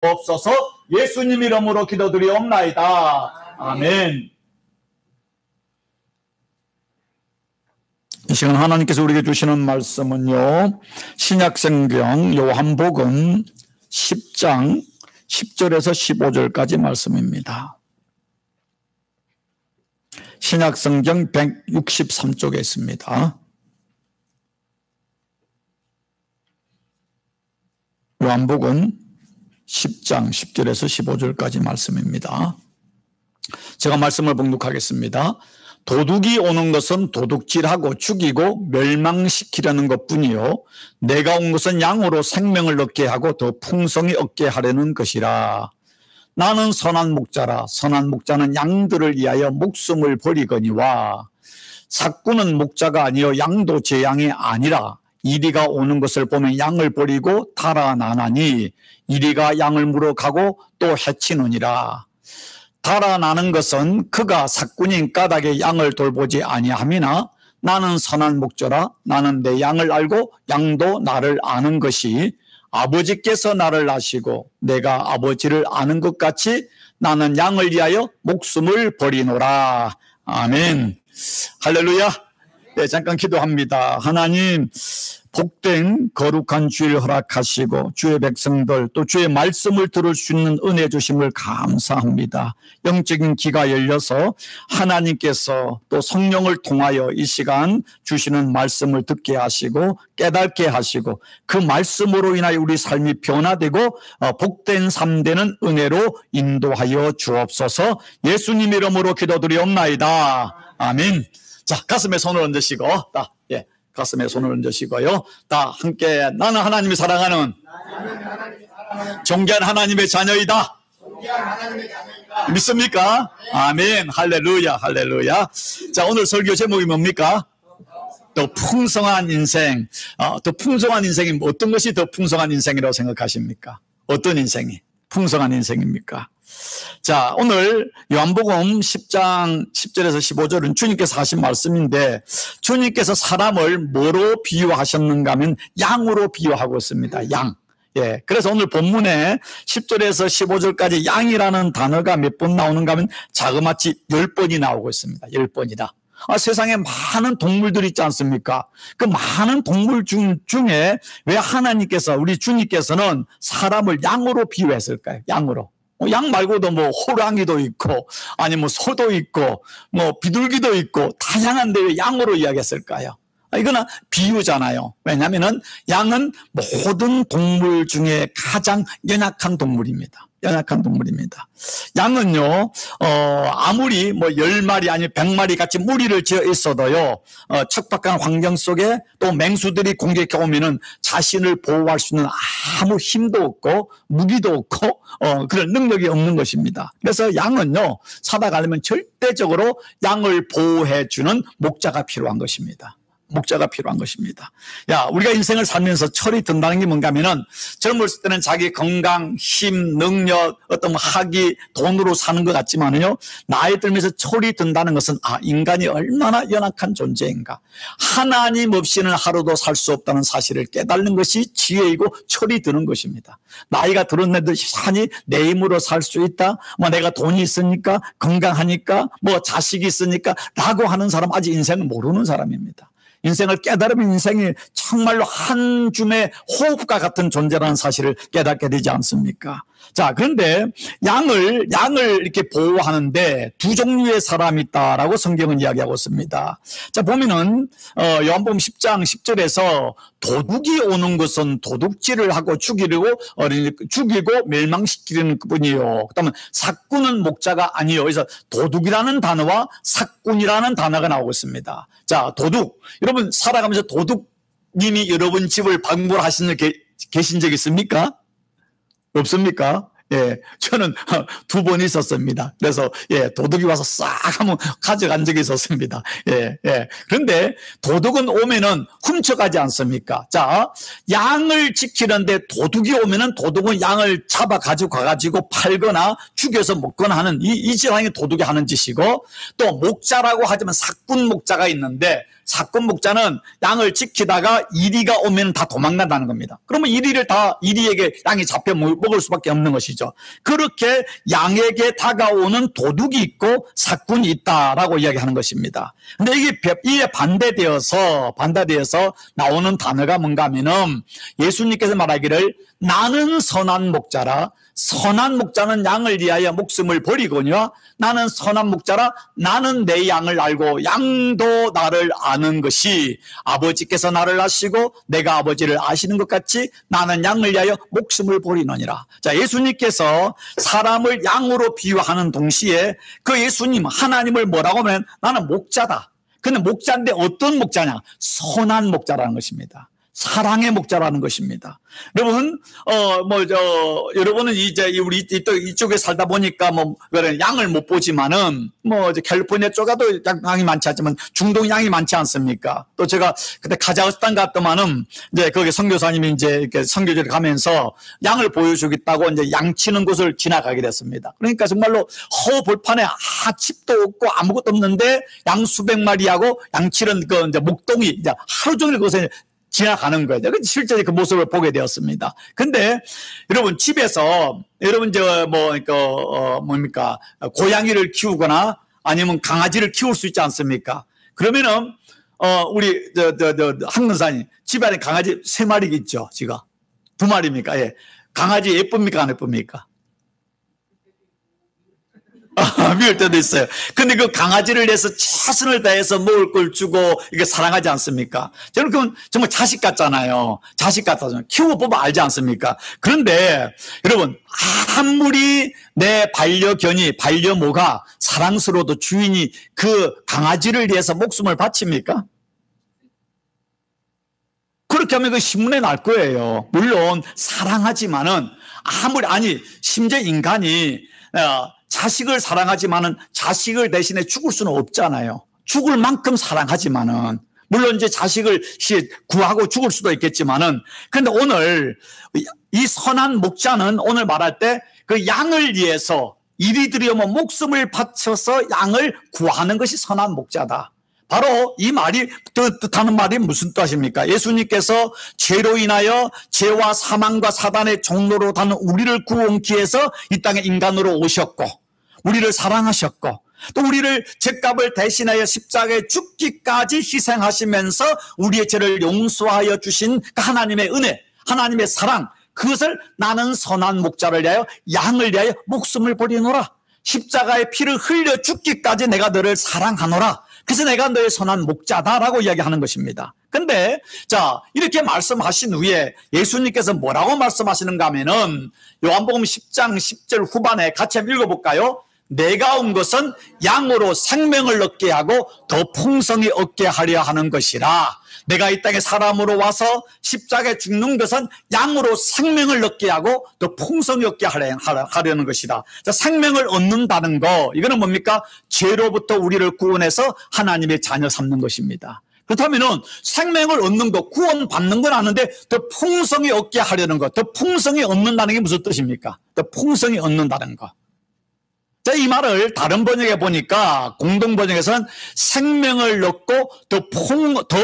없어서 예수님 이름으로 기도드리옵나이다. 아멘. 이 시간 하나님께서 우리에게 주시는 말씀은요, 신약성경 요한복음 10장 10절에서 15절까지 말씀입니다. 신약성경 163쪽에 있습니다. 요한복음 10장 10절에서 15절까지 말씀입니다. 제가 말씀을 봉독하겠습니다. 도둑이 오는 것은 도둑질하고 죽이고 멸망시키려는 것뿐이요 내가 온 것은 양으로 생명을 얻게 하고 더 풍성히 얻게 하려는 것이라. 나는 선한 목자라. 선한 목자는 양들을 위하여 목숨을 버리거니와 삭구는 목자가 아니요 양도 제 양이 아니라 이리가 오는 것을 보면 양을 버리고 달아나나니 이리가 양을 물어가고 또 해치느니라. 달아나는 것은 그가 삭군인 까닭에 양을 돌보지 아니함이나 나는 선한 목자라. 나는 내 양을 알고 양도 나를 아는 것이 아버지께서 나를 아시고 내가 아버지를 아는 것 같이 나는 양을 위하여 목숨을 버리노라. 아멘. 할렐루야. 네, 잠깐 기도합니다. 하나님, 복된 거룩한 주일 허락하시고 주의 백성들 또 주의 말씀을 들을 수 있는 은혜 주심을 감사합니다. 영적인 귀가 열려서 하나님께서 또 성령을 통하여 이 시간 주시는 말씀을 듣게 하시고 깨닫게 하시고 그 말씀으로 인하여 우리 삶이 변화되고 복된 삶 되는 은혜로 인도하여 주옵소서. 예수님 이름으로 기도드리옵나이다. 아멘. 자, 가슴에 손을 얹으시고, 예, 가슴에 손을 얹으시고요. 다 함께 나는 하나님이 사랑하는 존귀한 하나님의 자녀이다. 믿습니까? 아멘. 할렐루야, 할렐루야. 자, 오늘 설교 제목이 뭡니까? 더 풍성한 인생. 더 풍성한 인생이 어떤 것이 더 풍성한 인생이라고 생각하십니까? 어떤 인생이 풍성한 인생입니까? 자, 오늘 요한복음 10장 10절에서 15절은 주님께서 하신 말씀인데 주님께서 사람을 뭐로 비유하셨는가 하면 양으로 비유하고 있습니다. 양. 예. 그래서 오늘 본문에 10절에서 15절까지 양이라는 단어가 몇 번 나오는가 하면 자그마치 10번이 나오고 있습니다. 10번이다. 세상에 많은 동물들이 있지 않습니까? 그 많은 동물 중에 왜 하나님께서 우리 주님께서는 사람을 양으로 비유했을까요? 양으로. 양 말고도 뭐 호랑이도 있고 아니 뭐 소도 있고 뭐 비둘기도 있고 다양한데 왜 양으로 이야기했을까요? 이거는 비유잖아요. 왜냐하면은 양은 모든 동물 중에 가장 연약한 동물입니다. 연약한 동물입니다. 양은요, 아무리 뭐 10마리 아니 100마리 같이 무리를 지어 있어도요, 척박한 환경 속에 또 맹수들이 공격해 오면은 자신을 보호할 수 있는 아무 힘도 없고 무기도 없고, 그런 능력이 없는 것입니다. 그래서 양은요, 살아가려면 절대적으로 양을 보호해주는 목자가 필요한 것입니다. 목자가 필요한 것입니다. 우리가 인생을 살면서 철이 든다는 게 뭔가 하면은 젊었을 때는 자기 건강, 힘, 능력, 어떤 학위, 돈으로 사는 것 같지만은요, 나이 들면서 철이 든다는 것은 인간이 얼마나 연약한 존재인가. 하나님 없이는 하루도 살 수 없다는 사실을 깨닫는 것이 지혜이고 철이 드는 것입니다. 나이가 들었는데도 산이 내 힘으로 살 수 있다. 뭐 내가 돈이 있으니까, 건강하니까, 뭐 자식이 있으니까 라고 하는 사람 아직 인생을 모르는 사람입니다. 인생을 깨달으면 인생이 정말로 한 줌의 호흡과 같은 존재라는 사실을 깨닫게 되지 않습니까? 자, 그런데 양을 이렇게 보호하는데 두 종류의 사람이 있다라고 성경은 이야기하고 있습니다. 자, 보면은, 요한복음 10장 10절에서 도둑이 오는 것은 도둑질을 하고 죽이고 멸망시키는 뿐이요. 그 다음에 삭군은 목자가 아니요. 그래서 도둑이라는 단어와 삭군이라는 단어가 나오고 있습니다. 자, 도둑. 여러분, 살아가면서 도둑님이 여러분 집을 방문하신 적 계신 적 있습니까? 없습니까? 예, 저는 2번 있었습니다. 그래서, 도둑이 와서 싹 한번 가져간 적이 있었습니다. 그런데 도둑은 오면은 훔쳐가지 않습니까? 자, 양을 지키는데 도둑이 오면은 도둑은 양을 잡아가지고 가가지고 팔거나 죽여서 먹거나 하는 이 지랑이 도둑이 하는 짓이고 또 목자라고 하지만 삭군 목자가 있는데 사건 목자는 양을 지키다가 이리가 오면 다 도망간다는 겁니다. 그러면 이리에게 양이 잡혀 먹을 수밖에 없는 것이죠. 그렇게 양에게 다가오는 도둑이 있고 사꾼이 있다라고 이야기하는 것입니다. 근데 이게 반대되어서 나오는 단어가 뭔가 하면은 예수님께서 말하기를 나는 선한 목자라, 선한 목자는 양을 위하여 목숨을 버리거니와 나는 선한 목자라, 나는 내 양을 알고 양도 나를 아는 것이 아버지께서 나를 아시고 내가 아버지를 아시는 것 같이 나는 양을 위하여 목숨을 버리느니라. 자, 예수님께서 사람을 양으로 비유하는 동시에 그 예수님 하나님을 뭐라고 하면 나는 목자다. 근데 목자인데 어떤 목자냐? 선한 목자라는 것입니다. 사랑의 목자라는 것입니다. 여러분, 여러분은 이제 우리 또 이쪽에 살다 보니까 양을 못 보지만은, 이제 캘리포니아 쪽에도 양이 많지 않지만 중동 양이 많지 않습니까? 또 제가 그때 카자흐스탄 갔더만은 이제 거기 선교사님이 이제 이렇게 선교지를 가면서 양을 보여주겠다고 이제 양 치는 곳을 지나가게 됐습니다. 그러니까 정말로 허벌판에 집도 없고 아무것도 없는데 양 수백 마리하고 양 치는 그 이제 목동이 이제 하루 종일 그곳에 지나가는 거예요. 실제 그 모습을 보게 되었습니다. 근데 여러분 집에서 여러분 고양이를 키우거나 아니면 강아지를 키울 수 있지 않습니까? 그러면은 우리 한근사님 집에 안에 강아지 3마리 있죠, 지금 2마리입니까? 예. 강아지 예쁩니까, 안 예쁩니까? 미울 때도 있어요. 근데 그 강아지를 위해서 최선을 다해서 먹을 걸 주고 이게 사랑하지 않습니까? 저는 그건 정말 자식 같잖아요. 자식 같아서 키우고 보면 알지 않습니까? 그런데 여러분, 아무리 내 반려모가 사랑스러워도 주인이 그 강아지를 위해서 목숨을 바칩니까? 그렇게 하면 그 신문에 날 거예요. 물론 사랑하지만은 심지어 인간이 자식을 사랑하지만은 자식을 대신에 죽을 수는 없잖아요. 죽을 만큼 사랑하지만은 물론 이제 자식을 구하고 죽을 수도 있겠지만은 근데 오늘 이 선한 목자는 오늘 말할 때 그 양을 위해서 이리들이 오면 목숨을 바쳐서 양을 구하는 것이 선한 목자다. 바로 이 말이 뜻하는 말이 무슨 뜻입니까? 예수님께서 죄로 인하여 죄와 사망과 사단의 종로로 다는 우리를 구원기 위해서 이 땅에 인간으로 오셨고 우리를 사랑하셨고 또 우리를 죄값을 대신하여 십자가에 죽기까지 희생하시면서 우리의 죄를 용서하여 주신 하나님의 은혜, 하나님의 사랑, 그것을 나는 선한 목자를 위하여 양을 위하여 목숨을 버리노라. 십자가의 피를 흘려 죽기까지 내가 너를 사랑하노라. 그래서 내가 너의 선한 목자다라고 이야기하는 것입니다. 근데 자 이렇게 말씀하신 후에 예수님께서 뭐라고 말씀하시는가 하면은 요한복음 10장 10절 후반에 같이 한번 읽어볼까요? 내가 온 것은 양으로 생명을 얻게 하고 더 풍성히 얻게 하려 하는 것이라. 내가 이 땅에 사람으로 와서 십자가에 죽는 것은 양으로 생명을 얻게 하고 더 풍성히 얻게 하려는 것이다. 자, 생명을 얻는다는 거 이거는 뭡니까? 죄로부터 우리를 구원해서 하나님의 자녀 삼는 것입니다. 그렇다면 생명을 얻는 것, 구원받는 건 아는데 더 풍성히 얻게 하려는 것, 더 풍성히 얻는다는 게 무슨 뜻입니까? 더 풍성히 얻는다는 것. 자, 이 말을 다른 번역에 보니까 공동 번역에서는 생명을 얻고 더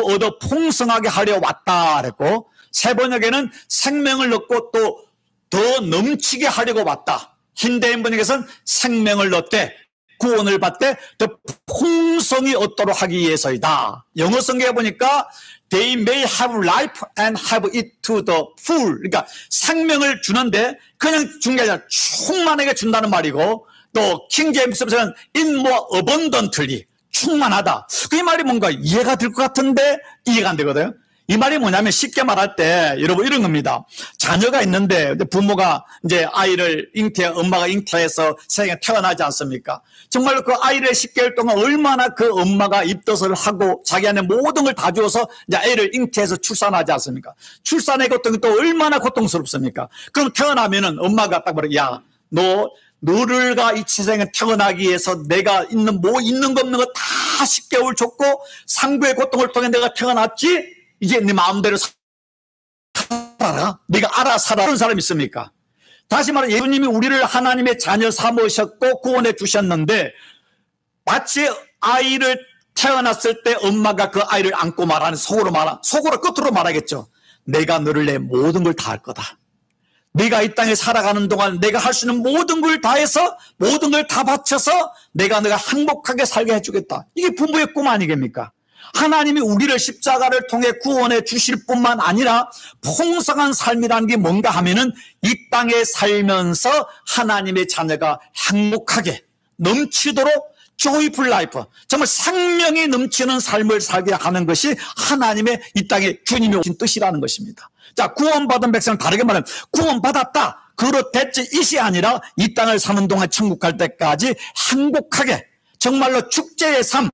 얻어 풍성하게 하려 왔다 그랬고 새 번역에는 생명을 얻고 또 더 넘치게 하려고 왔다. 힌대인 번역에서는 생명을 얻되 구원을 받되 더 풍성히 얻도록 하기 위해서이다. 영어 성경에 보니까 They may have life and have it to the full. 그러니까 생명을 주는데 그냥 준 게 아니라 충만하게 준다는 말이고 또 킹제임스에서는 in more abundantly 충만하다. 그 말이 뭔가 이해가 될 것 같은데 이해가 안 되거든요. 이 말이 뭐냐면 쉽게 말할 때 여러분 이런 겁니다. 자녀가 있는데 부모가 이제 아이를 엄마가 잉태해서 세상에 태어나지 않습니까? 정말 그 아이를 10개월 동안 얼마나 그 엄마가 입덧을 하고 자기 안에 모든 걸 다 주어서 이제 애를 잉태해서 출산하지 않습니까? 출산의 고통이 또 얼마나 고통스럽습니까? 그럼 태어나면은 엄마가 딱 말해, 야, 너를가 이 세상에 태어나기 위해서 내가 있는 거 없는 거 다 10개월 줬고 상부의 고통을 통해 내가 태어났지? 이제 네 마음대로 살아라. 네가 알아 살아. 그런 사람 있습니까? 다시 말해 예수님이 우리를 하나님의 자녀 삼으셨고 구원해 주셨는데 마치 아이를 태어났을 때 엄마가 그 아이를 안고 말하는 속으로 끝으로 말하겠죠. 내가 너를 내 모든 걸 다 할 거다. 네가 이 땅에 살아가는 동안 내가 할 수 있는 모든 걸 다해서 모든 걸 다 바쳐서 내가 행복하게 살게 해주겠다. 이게 부모의 꿈 아니겠습니까? 하나님이 우리를 십자가를 통해 구원해 주실 뿐만 아니라 풍성한 삶이라는 게 뭔가 하면은 이 땅에 살면서 하나님의 자녀가 행복하게 넘치도록 joyful life, 정말 생명이 넘치는 삶을 살게 하는 것이 하나님의 이 땅에 주님이 오신 뜻이라는 것입니다. 자, 구원받은 백성은 다르게 말하면 구원받았다, 그로 됐지, 이시 아니라 이 땅을 사는 동안 천국 갈 때까지 행복하게 정말로 축제의 삶,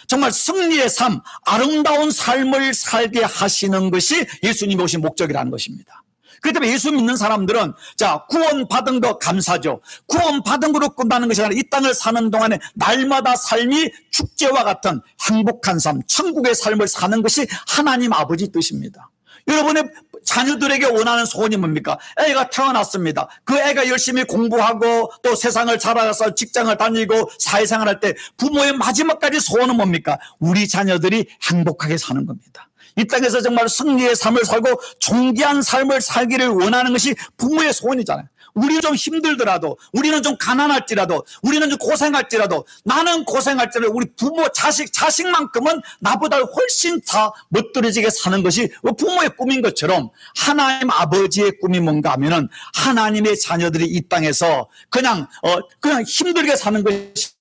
정말 승리의 삶, 아름다운 삶을 살게 하시는 것이 예수님이 오신 목적이라는 것입니다. 그렇기 때문에 예수 믿는 사람들은 자, 구원받은 거 감사죠. 구원받은 거로 끝나는 것이 아니라 이 땅을 사는 동안에 날마다 삶이 축제와 같은 행복한 삶, 천국의 삶을 사는 것이 하나님 아버지 뜻입니다. 여러분의 자녀들에게 원하는 소원이 뭡니까? 애가 태어났습니다. 그 애가 열심히 공부하고 또 세상을 살아가서 직장을 다니고 사회생활할 때 부모의 마지막까지 소원은 뭡니까? 우리 자녀들이 행복하게 사는 겁니다. 이 땅에서 정말 승리의 삶을 살고 존귀한 삶을 살기를 원하는 것이 부모의 소원이잖아요. 우리는 좀 힘들더라도, 우리는 좀 가난할지라도, 우리는 좀 고생할지라도, 나는 고생할지라도 우리 부모, 자식만큼은 나보다 훨씬 더 멋들어지게 사는 것이 부모의 꿈인 것처럼 하나님 아버지의 꿈이 뭔가 하면은 하나님의 자녀들이 이 땅에서 그냥 힘들게 사는 것이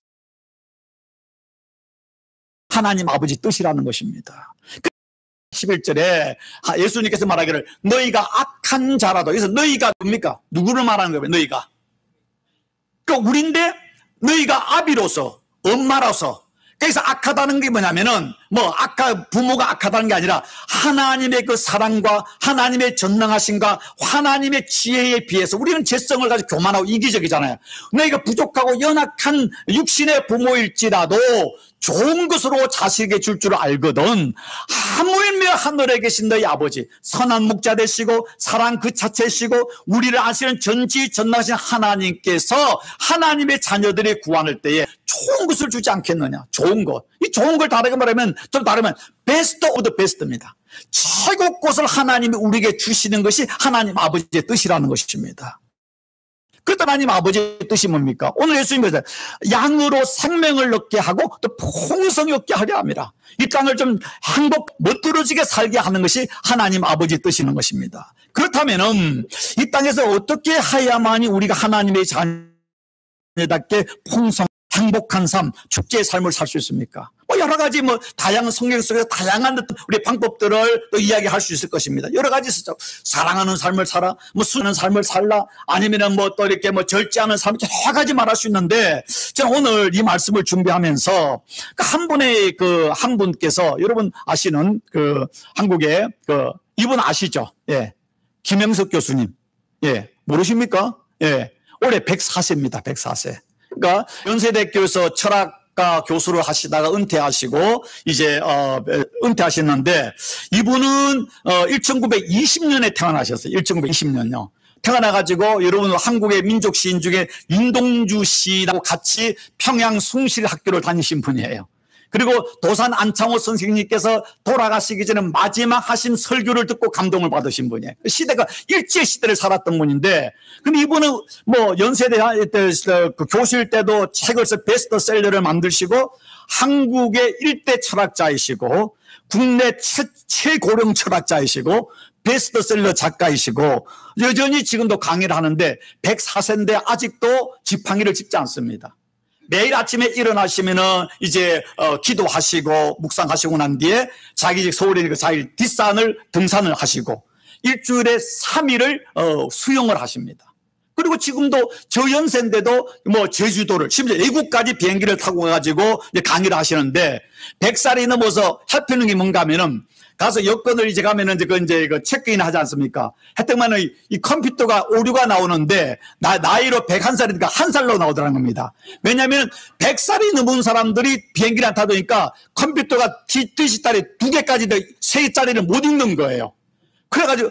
하나님 아버지 뜻이라는 것입니다. 11절에 예수님께서 말하기를 너희가 악한 자라도, 그래서 너희가 뭡니까? 누구를 말하는 거예요? 너희가. 그러니까 우리인데 너희가 아비로서, 엄마로서, 그래서 악하다는 게 뭐냐면은 부모가 악하다는 게 아니라 하나님의 그 사랑과 하나님의 전능하심과 하나님의 지혜에 비해서 우리는 죄성을 가지고 교만하고 이기적이잖아요. 너희가 부족하고 연약한 육신의 부모일지라도 좋은 것으로 자식에게 줄 줄 알거든 하물며 하늘에 계신 너희 아버지 선한 목자 되시고 사랑 그 자체시고 우리를 아시는 전지전능하신 하나님께서 하나님의 자녀들의 구원할 때에 좋은 것을 주지 않겠느냐. 좋은 것. 이 좋은 걸 다르게 말하면 베스트 오브 더 베스트입니다. 최고 것을 하나님이 우리에게 주시는 것이 하나님 아버지의 뜻이라는 것입니다. 그때 하나님 아버지의 뜻이 뭡니까? 오늘 예수님께서 양으로 생명을 얻게 하고 또 풍성히 얻게 하려 합니다. 이 땅을 좀 멋들어지게 살게 하는 것이 하나님 아버지의 뜻이는 것입니다. 그렇다면은 이 땅에서 어떻게 해야만이 우리가 하나님의 자녀답게 행복한 삶, 축제의 삶을 살 수 있습니까? 여러 가지 다양한 성경 속에서 다양한 우리 방법들을 또 이야기할 수 있을 것입니다. 여러 가지 있었죠. 사랑하는 삶을 살아, 순한 삶을 살라, 아니면은 또 이렇게 절제하는 삶, 여러 가지 말할 수 있는데, 저는 오늘 이 말씀을 준비하면서 한 분께서 여러분 아시는 한국의 이분 아시죠? 예. 김영석 교수님. 예. 모르십니까? 예. 올해 104세입니다. 104세. 그러니까 연세대학교에서 철학과 교수를 하시다가 은퇴하시고 이제 은퇴하셨는데 이분은 1920년에 태어나셨어요. 1920년요. 태어나가지고 여러분 한국의 민족 시인 중에 윤동주 씨하고 같이 평양 숭실학교를 다니신 분이에요. 그리고 도산 안창호 선생님께서 돌아가시기 전에 마지막 하신 설교를 듣고 감동을 받으신 분이에요. 시대가 일제 시대를 살았던 분인데, 근데 이분은 연세대 그 교수일 때도 책을 써 베스트셀러를 만드시고 한국의 일대 철학자이시고 국내 최고령 철학자이시고 베스트셀러 작가이시고 여전히 지금도 강의를 하는데 104세인데 아직도 지팡이를 짚지 않습니다. 매일 아침에 일어나시면은 이제 기도하시고 묵상하시고 난 뒤에 자기 집 서울에 자기 뒷산을 등산을 하시고 일주일에 3일을 수영을 하십니다. 그리고 지금도 저 연세인데도 제주도를 심지어 외국까지 비행기를 타고 가가지고 강의를 하시는데 100살이 넘어서 해피는 게 뭔가 하면은 가서 여권을 이제 가면은 그 체크인 하지 않습니까? 했더만은 이 컴퓨터가 오류가 나오는데 나이로 101살이니까 한 살로 나오더라는 겁니다. 왜냐하면 100살이 넘은 사람들이 비행기를 안 타도니까 컴퓨터가 디지털이 2개까지 3개짜리를 못 읽는 거예요. 그래가지고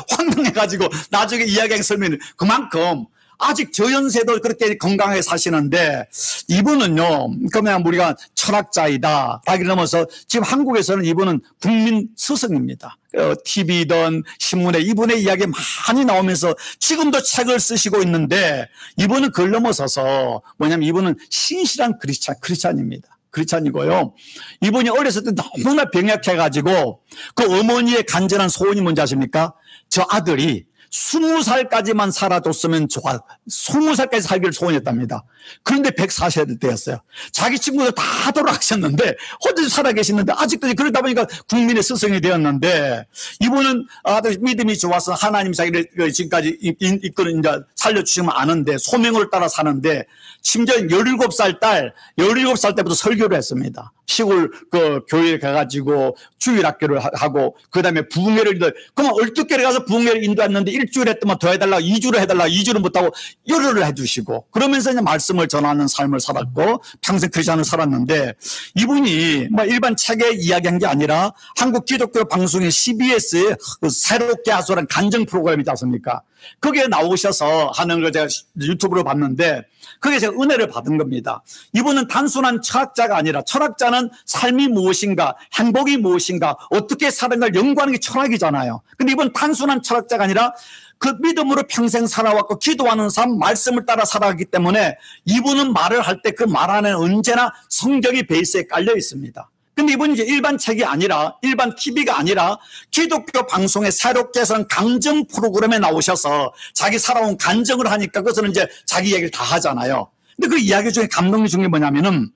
황당해가지고 나중에 이야기하기 설명은 그만큼 아직 저 연세도 그렇게 건강하게 사시는데 이분은요, 그러면 우리가 철학자이다 라기를 넘어서 지금 한국에서는 이분은 국민 스승입니다. TV든 신문에 이분의 이야기 많이 나오면서 지금도 책을 쓰시고 있는데 이분은 그걸 넘어서서 뭐냐면 이분은 신실한 크리스찬입니다. 크리스찬이고요. 이분이 어렸을 때 너무나 병약해가지고 그 어머니의 간절한 소원이 뭔지 아십니까? 저 아들이 20살까지만 살아줬으면 좋아. 20살까지 살기를 소원했답니다. 그런데 140세 되었어요. 자기 친구들 다 돌아가셨는데 혼자 살아계시는데 아직도 그러다 보니까 국민의 스승이 되었는데 이분은 아주 믿음이 좋아서 하나님 자기를 지금까지 이끌어 살려주시면 아는데 소명을 따라 사는데 심지어 17살 때부터 설교를 했습니다. 시골 그 교회에 가가지고 주일학교를 하고 그 다음에 부흥회를 그러면 12개를 가서 부흥회를 인도했는데 일주일 했더만 더 해달라고 2주를 해달라고 2주를 못하고 열흘을 해주시고 그러면서 이제 말씀을 전하는 삶을 살았고 평생 크리스찬을 살았는데 이분이 뭐 일반 책에 이야기한 게 아니라 한국 기독교 방송의 CBS에 그 새롭게 하소란 간증 프로그램이 있지 않습니까? 거기에 나오셔서 하는 걸 제가 유튜브로 봤는데 그게 제가 은혜를 받은 겁니다. 이분은 단순한 철학자가 아니라 철학자는 삶이 무엇인가, 행복이 무엇인가, 어떻게 사는가를 연구하는 게 철학이잖아요. 근데 이분은 단순한 철학자가 아니라 그 믿음으로 평생 살아왔고 기도하는 삶, 말씀을 따라 살아가기 때문에 이분은 말을 할 때 그 말 안에 언제나 성경이 베이스에 깔려 있습니다. 근데 이분이 이제 일반 책이 아니라, 일반 TV가 아니라 기독교 방송에 새롭게 해서는 강정 프로그램에 나오셔서 자기 살아온 간증을 하니까 그것은 이제 자기 얘기를 다 하잖아요. 근데 그 이야기 중에 감동이 중에 뭐냐면은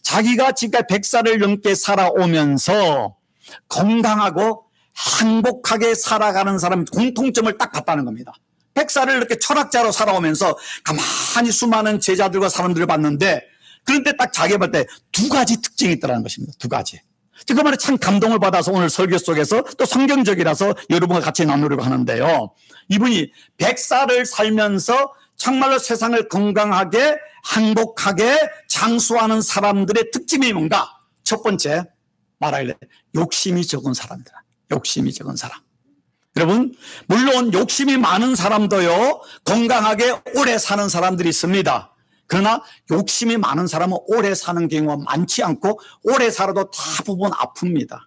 자기가 지금까지 100살을 넘게 살아오면서 건강하고 행복하게 살아가는 사람 공통점을 딱 봤다는 겁니다. 100살을 이렇게 철학자로 살아오면서 가만히 수많은 제자들과 사람들을 봤는데 그런데 딱 자기가 볼 때 두 가지 특징이 있다는 것입니다. 두 가지. 그 말에 참 감동을 받아서 오늘 설교 속에서 또 성경적이라서 여러분과 같이 나누려고 하는데요. 이분이 100살을 살면서 정말로 세상을 건강하게 행복하게 장수하는 사람들의 특징이 뭔가? 첫 번째 말하길래 욕심이 적은 사람이다. 욕심이 적은 사람. 여러분 물론 욕심이 많은 사람도요 건강하게 오래 사는 사람들이 있습니다. 그러나 욕심이 많은 사람은 오래 사는 경우가 많지 않고 오래 살아도 대부분 아픕니다.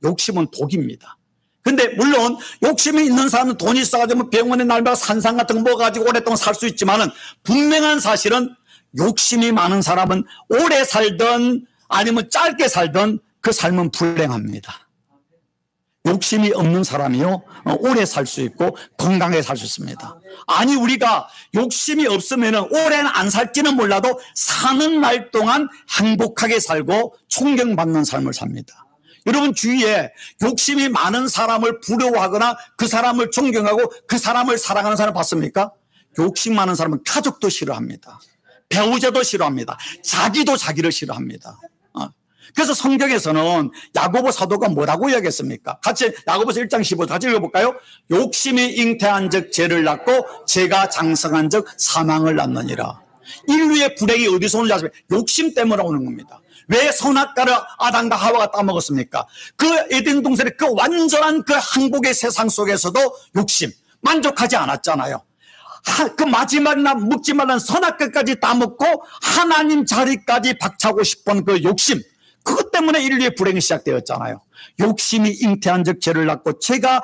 욕심은 독입니다. 근데 물론 욕심이 있는 사람은 돈이 있어가지고 병원에 날마다 산상 같은 거 먹어가지고 오랫동안 살 수 있지만은 분명한 사실은 욕심이 많은 사람은 오래 살든 아니면 짧게 살든 그 삶은 불행합니다. 욕심이 없는 사람이요 오래 살 수 있고 건강하게 살 수 있습니다. 아니 우리가 욕심이 없으면 오래는 안 살지는 몰라도 사는 날 동안 행복하게 살고 존경받는 삶을 삽니다. 여러분 주위에 욕심이 많은 사람을 부러워하거나 그 사람을 존경하고 그 사람을 사랑하는 사람 봤습니까? 욕심 많은 사람은 가족도 싫어합니다. 배우자도 싫어합니다. 자기도 자기를 싫어합니다. 그래서 성경에서는 야고보 사도가 뭐라고 이야기했습니까? 같이 야고보서 1장 15절 같이 읽어볼까요? 욕심이 잉태한 즉 죄를 낳고 죄가 장성한 즉 사망을 낳느니라. 인류의 불행이 어디서 오는지 아십니까? 욕심 때문에 오는 겁니다. 왜 선악과를 아담과 하와가 따먹었습니까? 그 에덴 동산의 그 완전한 그 행복의 세상 속에서도 욕심 만족하지 않았잖아요. 그 마지막이나 먹지 말라는 선악과까지 따먹고 하나님 자리까지 박차고 싶은 그 욕심, 그것 때문에 인류의 불행이 시작되었잖아요. 욕심이 잉태한 즉 죄를 낳고 죄가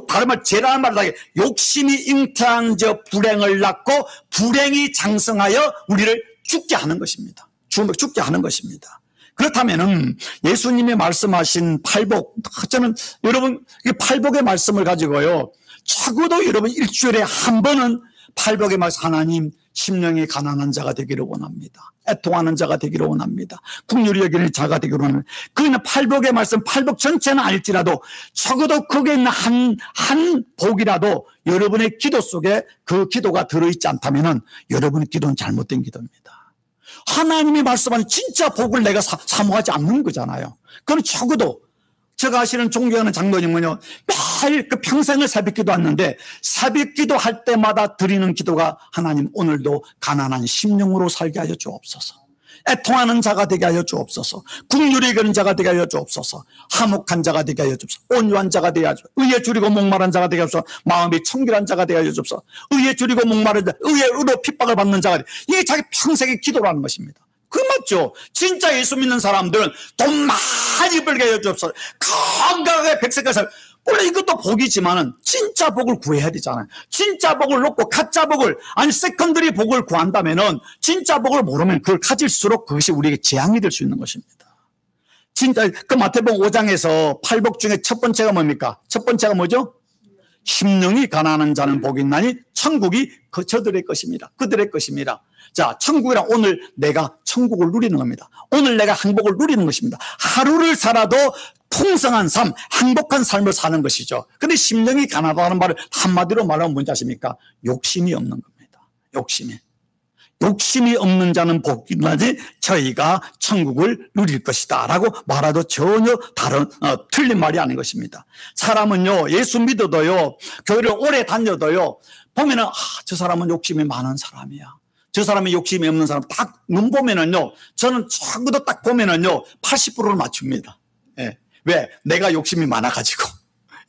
다른 말 죄라는 말을 하게 욕심이 잉태한 즉 불행을 낳고 불행이 장성하여 우리를 죽게 하는 것입니다. 죽게 하는 것입니다. 그렇다면은 예수님이 말씀하신 팔복, 저는 여러분 이 팔복의 말씀을 가지고요 적어도 여러분 일주일에 한 번은 팔복의 말씀, 하나님 심령이 가난한 자가 되기를 원합니다. 애통하는 자가 되기를 원합니다. 국률이 여기는 자가 되기를 원합니다. 그는 팔복의 말씀, 팔복 전체는 아닐지라도 적어도 거기에 있는 한 복이라도 여러분의 기도 속에 그 기도가 들어있지 않다면 여러분의 기도는 잘못된 기도입니다. 하나님이 말씀하는 진짜 복을 내가 사모하지 않는 거잖아요. 그건 적어도 제가 아시는 존경하는 장로님은요 매일 그 평생을 새벽기도 하는데 새벽기도 할 때마다 드리는 기도가 하나님 오늘도 가난한 심령으로 살게 하여 주옵소서. 애통하는 자가 되게 하여 주옵소서. 긍휼히 여기는 자가 되게 하여 주옵소서. 화목한 자가 되게 하여 주옵소서. 온유한 자가 되게 하여 주옵소서. 의에 줄이고 목마른 자가 되게 하여 주옵소서. 마음이 청결한 자가 되게 하여 주옵소서. 의에 줄이고 목마른 자, 의에 의로 핍박을 받는 자가 되게. 이게 자기 평생의 기도라는 것입니다. 그 맞죠? 진짜 예수 믿는 사람들은 돈 많이 벌게 하여 주옵소서. 건강하게 백색을 살. 원래 이것도 복이지만은 진짜 복을 구해야 되잖아요. 진짜 복을 놓고 가짜 복을, 아니 세컨더리 복을 구한다면은 진짜 복을 모르면 그걸 가질수록 그것이 우리에게 재앙이 될 수 있는 것입니다. 진짜 그 마태복음 5장에서 8복 중에 첫 번째가 뭡니까? 첫 번째가 뭐죠? 심령이 가난한 자는 복이 있나니 천국이 저들의 것입니다. 그들의 것입니다. 자, 천국이란 오늘 내가 천국을 누리는 겁니다. 오늘 내가 행복을 누리는 것입니다. 하루를 살아도 풍성한 삶, 행복한 삶을 사는 것이죠. 그런데 심령이 가난하다는 말을 한마디로 말하면 뭔지 아십니까? 욕심이 없는 겁니다. 욕심이 없는 자는 복이 있나니 저희가 천국을 누릴 것이다 라고 말해도 전혀 틀린 말이 아닌 것입니다. 사람은요, 예수 믿어도요, 교회를 오래 다녀도요, 보면은 저 사람은 욕심이 많은 사람이야, 저 사람이 욕심이 없는 사람, 딱 눈 보면은요, 저는 처음부터 딱 보면은요 80%를 맞춥니다. 예. 왜? 내가 욕심이 많아가지고.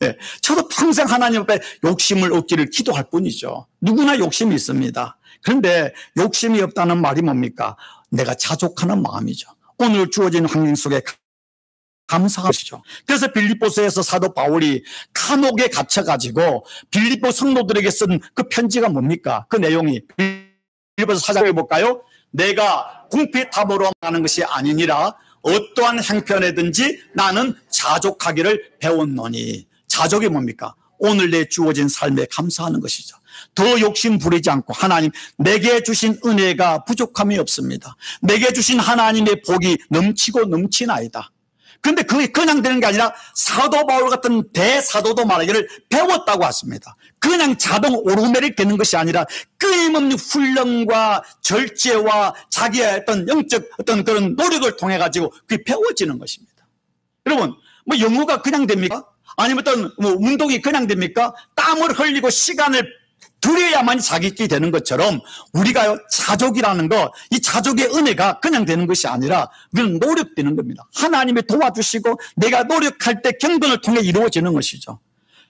예. 저도 평생 하나님 앞에 욕심을 얻기를 기도할 뿐이죠. 누구나 욕심이 있습니다. 그런데 욕심이 없다는 말이 뭡니까? 내가 자족하는 마음이죠. 오늘 주어진 환경 속에 감사한 것이죠. 그래서 빌립보서에서 사도 바울이 감옥에 갇혀가지고 빌립보 성도들에게 쓴 그 편지가 뭡니까? 그 내용이 빌립보서 4장을 볼까요? 내가 궁핍함으로 하는 것이 아니니라 어떠한 형편에든지 나는 자족하기를 배웠노니. 자족이 뭡니까? 오늘 내 주어진 삶에 감사하는 것이죠. 더 욕심 부리지 않고 하나님 내게 주신 은혜가 부족함이 없습니다. 내게 주신 하나님의 복이 넘치고 넘치나이다. 그런데 그게 그냥 되는 게 아니라 사도 바울 같은 대사도도 말하기를 배웠다고 했습니다. 그냥 자동 오르내리게 되는 것이 아니라 끊임없는 훈련과 절제와 자기의 어떤 영적 어떤 그런 노력을 통해 가지고 그게 배워지는 것입니다. 여러분, 뭐 영어가 그냥 됩니까? 아니면 어떤 뭐 운동이 그냥 됩니까? 땀을 흘리고 시간을 들여야만 자기끼리 되는 것처럼 우리가요, 자족이라는 거, 이 자족의 은혜가 그냥 되는 것이 아니라 우리는 노력되는 겁니다. 하나님이 도와주시고 내가 노력할 때 경건을 통해 이루어지는 것이죠.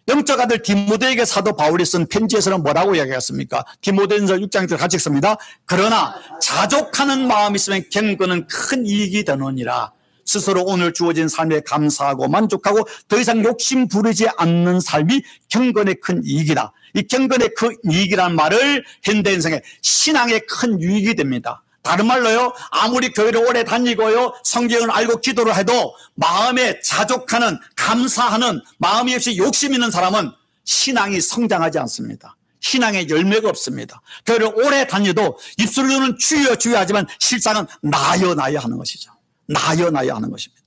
영적 아들 디모데에게 사도 바울이 쓴 편지에서는 뭐라고 이야기했습니까? 디모데전서 6장에서 같이 읽습니다. 그러나 자족하는 마음이 있으면 경건은 큰 이익이 되느니라. 스스로 오늘 주어진 삶에 감사하고 만족하고 더 이상 욕심 부리지 않는 삶이 경건의 큰 이익이다. 이 경건의 큰 이익이라는 말을 현대 인생의 신앙의 큰 유익이 됩니다. 다른 말로요, 아무리 교회를 오래 다니고요, 성경을 알고 기도를 해도 마음에 자족하는, 감사하는 마음이 없이 욕심 있는 사람은 신앙이 성장하지 않습니다. 신앙의 열매가 없습니다. 교회를 오래 다녀도 입술로는 주여 주여 하지만 실상은 나여 나여 하는 것이죠. 나여 나여 하는 것입니다.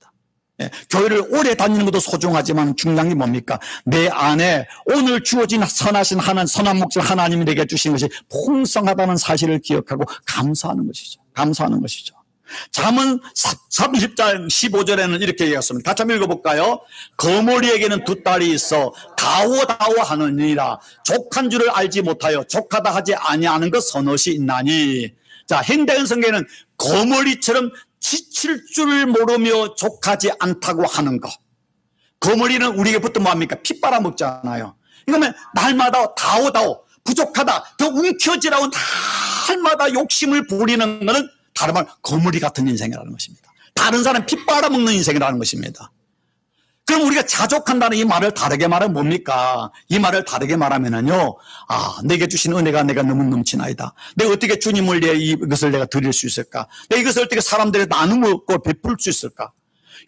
예, 교회를 오래 다니는 것도 소중하지만 중요한 게 뭡니까? 내 안에 오늘 주어진 선하신 선한 목적 하나님이 내게 주신 것이 풍성하다는 사실을 기억하고 감사하는 것이죠. 감사하는 것이죠. 잠언 30장 15절에는 이렇게 얘기했습니다. 다시 한번 읽어볼까요? 거머리에게는 두 딸이 있어 다오다오 하느니라. 족한 줄을 알지 못하여 족하다 하지 아니하는 것 서너시 있나니. 자, 현대인 성경에는 거머리처럼 지칠 줄 모르며 족하지 않다고 하는 것. 거머리는 우리에게 붙으면 뭐합니까? 피 빨아먹잖아요. 이거면 날마다 다오다오, 부족하다, 더 움켜쥐라고 날마다 욕심을 부리는 것은 다른 말 거머리 같은 인생이라는 것입니다. 다른 사람 피 빨아먹는 인생이라는 것입니다. 그럼 우리가 자족한다는 이 말을 다르게 말하면 뭡니까? 이 말을 다르게 말하면은요, 내게 주신 은혜가 내가 너무 넘치나이다. 내가 어떻게 주님을 위해 이것을 내가 드릴 수 있을까? 내가 이것을 어떻게 사람들에게 나누고 베풀 수 있을까?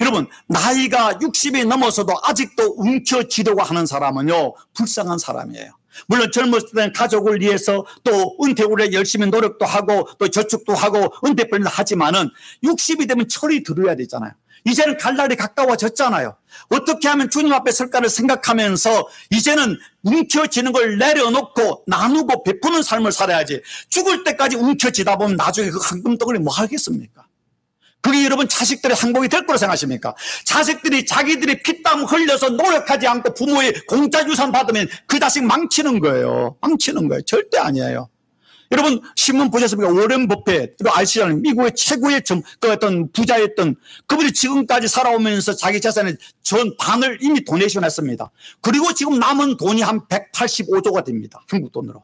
여러분, 나이가 60이 넘어서도 아직도 움켜쥐려고 하는 사람은요, 불쌍한 사람이에요. 물론 젊었을 때는 가족을 위해서 또 은퇴 후에 열심히 노력도 하고 또 저축도 하고 은퇴병도 하지만은 60이 되면 철이 들어야 되잖아요. 이제는 갈 날이 가까워졌잖아요. 어떻게 하면 주님 앞에 설까를 생각하면서 이제는 움켜쥐는 걸 내려놓고 나누고 베푸는 삶을 살아야지. 죽을 때까지 움켜쥐다 보면 나중에 그 황금덩어리 뭐 하겠습니까? 그게 여러분 자식들의 행복이 될 거라 생각하십니까? 자식들이 자기들이 피땀 흘려서 노력하지 않고 부모의 공짜 유산 받으면 그 자식 망치는 거예요. 망치는 거예요. 절대 아니에요. 여러분 신문 보셨습니까? 워렌 버핏, 아시잖아요. 미국의 최고의 그 어떤 부자였던 그분이 지금까지 살아오면서 자기 재산의 전 반을 이미 도네이션 했습니다. 그리고 지금 남은 돈이 한 185조가 됩니다. 한국 돈으로.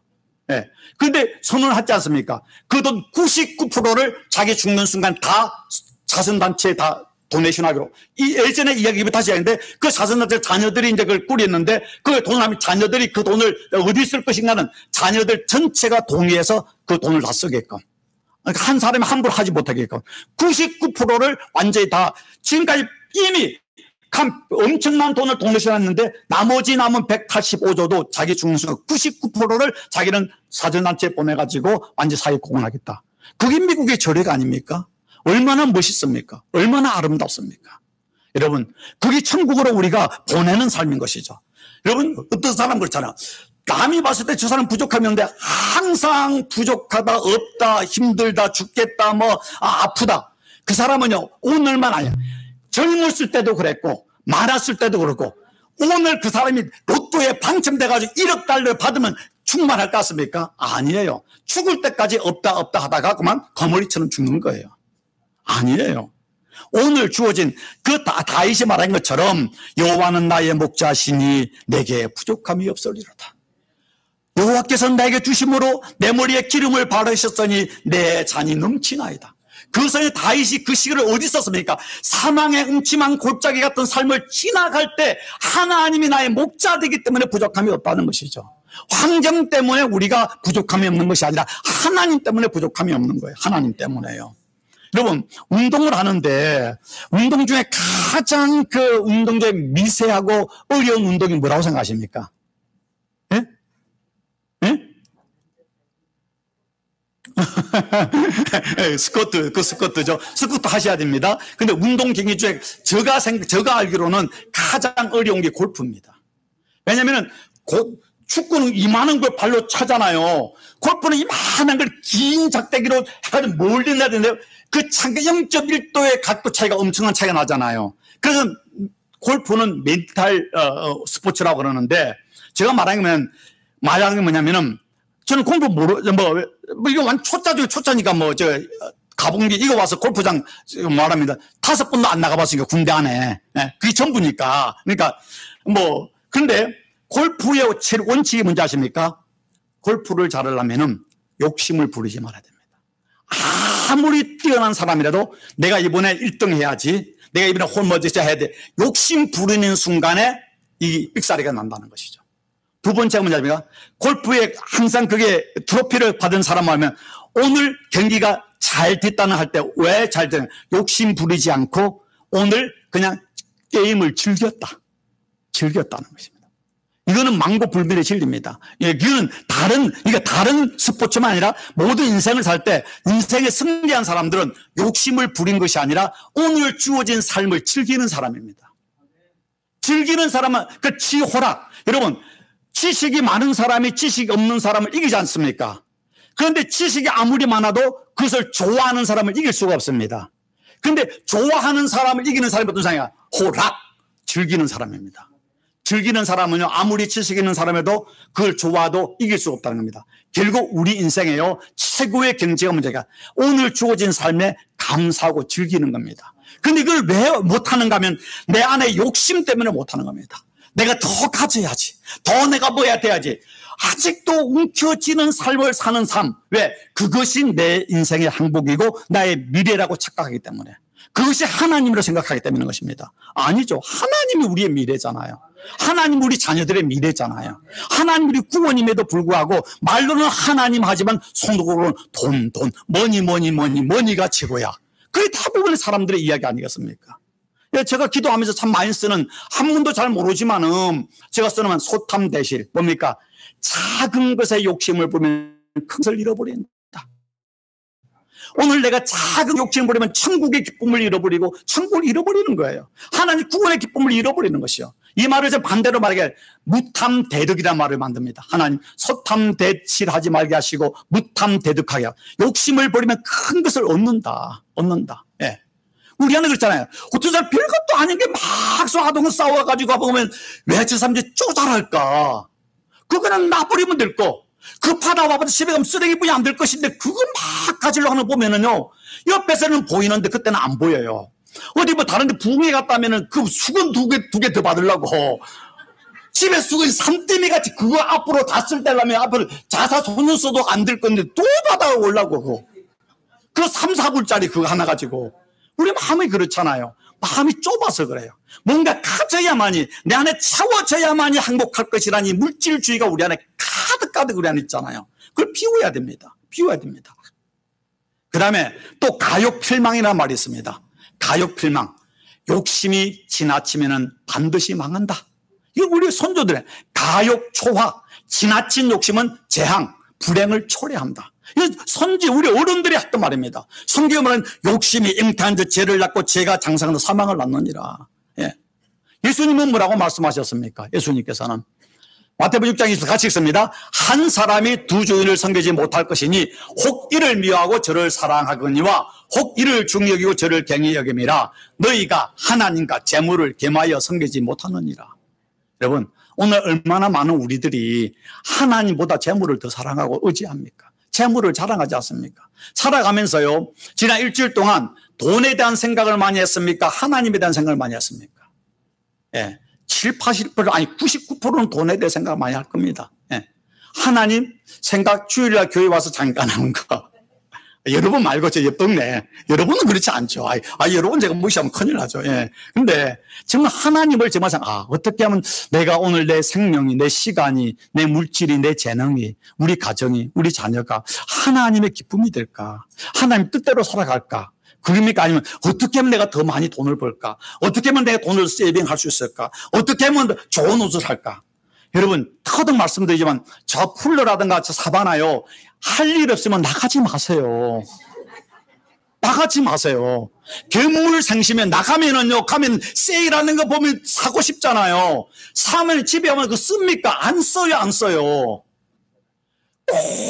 예. 그런데 선언하지 않습니까? 그 돈 99%를 자기 죽는 순간 다 자선단체에 다 도네이션 하기로. 예전에 이야기 다시 하는데 그 자선단체 자녀들이 이제 그걸 꾸렸는데 그 돈을 하면 자녀들이 그 돈을 어디 쓸 것인가는 자녀들 전체가 동의해서 그 돈을 다 쓰게끔. 그러니까 한 사람이 함부로 하지 못하게끔. 99%를 완전히 다 지금까지 이미 엄청난 돈을 도네이션 했는데 나머지 남은 185조도 자기 죽는 순간 99%를 자기는 사전단체에 보내가지고 완전히 사회 공헌하겠다. 그게 미국의 절약 아닙니까? 얼마나 멋있습니까? 얼마나 아름답습니까? 여러분, 그게 천국으로 우리가 보내는 삶인 것이죠. 여러분, 어떤 사람 그렇잖아. 남이 봤을 때 저 사람 부족하면데 항상 부족하다, 없다, 힘들다, 죽겠다, 아프다. 그 사람은요, 오늘만 아니야. 젊었을 때도 그랬고, 많았을 때도 그렇고, 오늘 그 사람이 로또에 당첨돼가지고 1억 달러를 받으면 충만할 것 같습니까? 아니에요. 죽을 때까지 없다 하다가 그만 거머리처럼 죽는 거예요. 아니에요. 오늘 주어진 그 다윗이 말한 것처럼 여호와는 나의 목자시니 내게 부족함이 없으리로다. 여호와께서 내게 주심으로 내 머리에 기름을 바르셨더니 내 잔이 넘치나이다. 그 전에 다윗이 그 시기를 어디 썼습니까? 사망의 음침한 골짜기 같은 삶을 지나갈 때 하나님이 나의 목자 되기 때문에 부족함이 없다는 것이죠. 환경 때문에 우리가 부족함이 없는 것이 아니라 하나님 때문에 부족함이 없는 거예요. 하나님 때문에요. 여러분, 운동을 하는데 운동 중에 가장 그 운동 중에 미세하고 어려운 운동이 뭐라고 생각하십니까? 예? 예? 스쿼트죠. 스쿼트 하셔야 됩니다. 근데 운동 경기 중에 제가 알기로는 가장 어려운 게 골프입니다. 왜냐면은 축구는 이만한 걸 발로 차잖아요. 골프는 이만한 걸 긴 작대기로 해가지고 멀리 내야 되는데 그 차가 0.1도의 각도 차이가 엄청난 차이가 나잖아요. 그래서 골프는 멘탈 스포츠라고 그러는데 제가 말하는 게 뭐냐면은 저는 공부 이거 완전 초짜죠. 초짜니까 가본 게 이거 와서 골프장 말합니다. 5번도 안 나가봤으니까 군대 안에. 네, 그게 전부니까. 그러니까 그런데 골프의 원칙이 뭔지 아십니까? 골프를 잘하려면은 욕심을 부리지 말아야 됩니다. 아무리 뛰어난 사람이라도 내가 이번에 1등 해야지, 내가 이번에 홈런을 해야 돼. 욕심 부리는 순간에 이 삑사리가 난다는 것이죠. 두 번째가 뭔지 아십니까? 골프에 항상 그게 트로피를 받은 사람 하면 오늘 경기가 잘 됐다는 할 때 왜 잘 되냐? 욕심 부리지 않고 오늘 그냥 게임을 즐겼다는 것입니다. 이거는 망고불변의 진리입니다. 이거는 다른 스포츠만 아니라 모든 인생을 살 때 인생에 승리한 사람들은 욕심을 부린 것이 아니라 오늘 주어진 삶을 즐기는 사람입니다. 즐기는 사람은 그 치호락. 여러분, 지식이 많은 사람이 지식이 없는 사람을 이기지 않습니까? 그런데 지식이 아무리 많아도 그것을 좋아하는 사람을 이길 수가 없습니다. 그런데 좋아하는 사람을 이기는 사람이 어떤 사람이야? 호락. 즐기는 사람입니다. 즐기는 사람은요, 아무리 지식 있는 사람에도 그걸 좋아도 이길 수 없다는 겁니다. 결국 우리 인생에요, 최고의 경제가 문제가 오늘 주어진 삶에 감사하고 즐기는 겁니다. 근데 이걸 왜 못하는가 하면 내 안에 욕심 때문에 못하는 겁니다. 내가 더 가져야지. 더 내가 뭐야 돼야지. 아직도 움켜쥐는 삶을 사는 삶. 왜? 그것이 내 인생의 행복이고 나의 미래라고 착각하기 때문에. 그것이 하나님으로 생각하기 때문인 것입니다. 아니죠. 하나님이 우리의 미래잖아요. 하나님 우리 자녀들의 미래잖아요. 하나님 우리 구원임에도 불구하고 말로는 하나님 하지만 손으로는 돈, 머니가 최고야. 그게 대부분의 사람들의 이야기 아니겠습니까? 제가 기도하면서 참 많이 쓰는 한문도 잘 모르지만은 제가 쓰는 소탐대실 뭡니까? 작은 것에 욕심을 부리면 큰 것을 잃어버린다. 오늘 내가 작은 욕심을 부리면 천국의 기쁨을 잃어버리고 천국을 잃어버리는 거예요. 하나님 구원의 기쁨을 잃어버리는 것이요. 이 말을 저 반대로 말하게 무탐대득이라는 말을 만듭니다. 하나님 소탐대실하지 말게 하시고 무탐대득하게 하고 욕심을 버리면 큰 것을 얻는다. 예. 우리 안에 그렇잖아요. 어떤 사람 별것도 아닌 게 막 쏘아동을 싸워가지고 보면 왜 저 사람들이 쪼잘할까? 그거는 놔버리면 될 거. 그 받아와서 집에 가면 쓰레기뿐이 안 될 것인데 그걸 막 가지려고 하는 거 보면은요, 옆에서는 보이는데 그때는 안 보여요. 어디 뭐 다른 데 부흥회 갔다면은 그 수건 두 개 더 받으려고 집에 수건 산더미 같이 그거 앞으로 다 쓸 때라면 앞으로 자사손을 써도 안 될 건데 또 받아오려고 그거 3, 4불짜리 그거 하나 가지고. 우리 마음이 그렇잖아요. 마음이 좁아서 그래요. 뭔가 가져야만이, 내 안에 채워져야만이 행복할 것이라니 물질주의가 우리 안에 가득 우리 안에 있잖아요. 그걸 비워야 됩니다. 비워야 됩니다. 그 다음에 또 가욕필망이라는 말이 있습니다. 가욕필망. 욕심이 지나치면은 반드시 망한다. 이거 우리 선조들의 가욕초화, 지나친 욕심은 재앙, 불행을 초래한다. 선지 우리 어른들이 했던 말입니다. 성경에 말하는 욕심이 잉태한 자 죄를 낳고 죄가 장사하는 사망을 낳느니라. 예. 예수님은 뭐라고 말씀하셨습니까? 예수님께서는 마태복음 6장 20절 같이 읽습니다. 한 사람이 두 주인을 섬기지 못할 것이니 혹 이를 미워하고 저를 사랑하거니와 혹 이를 중히 여기고 저를 갱히 여김이라. 너희가 하나님과 재물을 겸하여 섬기지 못하느니라. 여러분, 오늘 얼마나 많은 우리들이 하나님보다 재물을 더 사랑하고 의지합니까? 재물을 자랑하지 않습니까? 살아가면서요, 지난 일주일 동안 돈에 대한 생각을 많이 했습니까? 하나님에 대한 생각을 많이 했습니까? 예. 7, 80%, 아니 99%는 돈에 대해 생각을 많이 할 겁니다. 예. 하나님 생각, 주일날 교회 와서 잠깐 하는 거. 여러분 말고 저 옆 동네. 여러분은 그렇지 않죠. 여러분 제가 무시하면 큰일 나죠. 예. 근데 정말 하나님을 정말 어떻게 하면 내가 오늘 내 생명이, 내 시간이, 내 물질이, 내 재능이, 우리 가정이, 우리 자녀가 하나님의 기쁨이 될까? 하나님 뜻대로 살아갈까? 그럽니까? 아니면 어떻게 하면 내가 더 많이 돈을 벌까? 어떻게 하면 내가 돈을 세이빙할 수 있을까? 어떻게 하면 좋은 옷을 살까? 여러분, 터득 말씀드리지만 저 플러라든가 저 사바나요, 할 일 없으면 나가지 마세요. 나가지 마세요. 괴물생심에 나가면은요, 가면 세일하는 거 보면 사고 싶잖아요. 사면 집에 오면 그거 씁니까? 안 써요, 안 써요.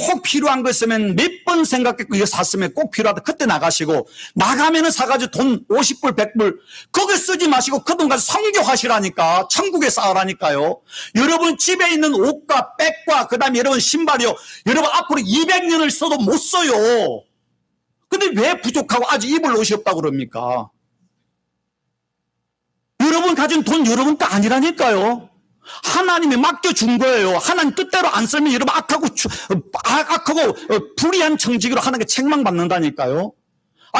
꼭 필요한 거 있으면 몇 번 생각했고 이거 샀으면 꼭 필요하다. 그때 나가시고, 나가면은 사가지고 돈 50불, 100불 그거 쓰지 마시고 그 돈 가지고 선교하시라니까. 천국에 쌓으라니까요. 여러분 집에 있는 옷과 백과 그 다음에 여러분 신발이요, 여러분 앞으로 200년을 써도 못 써요. 근데 왜 부족하고 아직 입을 옷이 없다고 그럽니까? 여러분 가진 돈 여러분 거 아니라니까요. 하나님이 맡겨준 거예요. 하나님 뜻대로 안 쓰면 여러분 악하고 불의한 청지기로 하는 게 책망받는다니까요.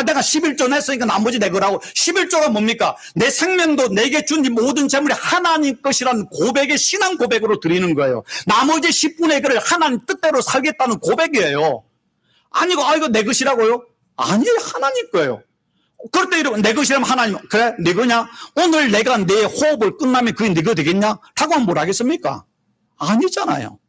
내가 11조 냈으니까 나머지 내 거라고. 11조가 뭡니까? 내 생명도 내게 준 이 모든 재물이 하나님 것이라는 고백의 신앙 고백으로 드리는 거예요. 나머지 10분의 1을 하나님 뜻대로 살겠다는 고백이에요. 아니고 이거 내 것이라고요? 아니에요. 하나님 거예요. 그럴 때 이러면 내 것이라면 하나님, 그래? 네 거냐? 오늘 내가 내 호흡을 끝나면 그게 네 거 되겠냐? 라고 하면 뭘 하겠습니까? 아니잖아요.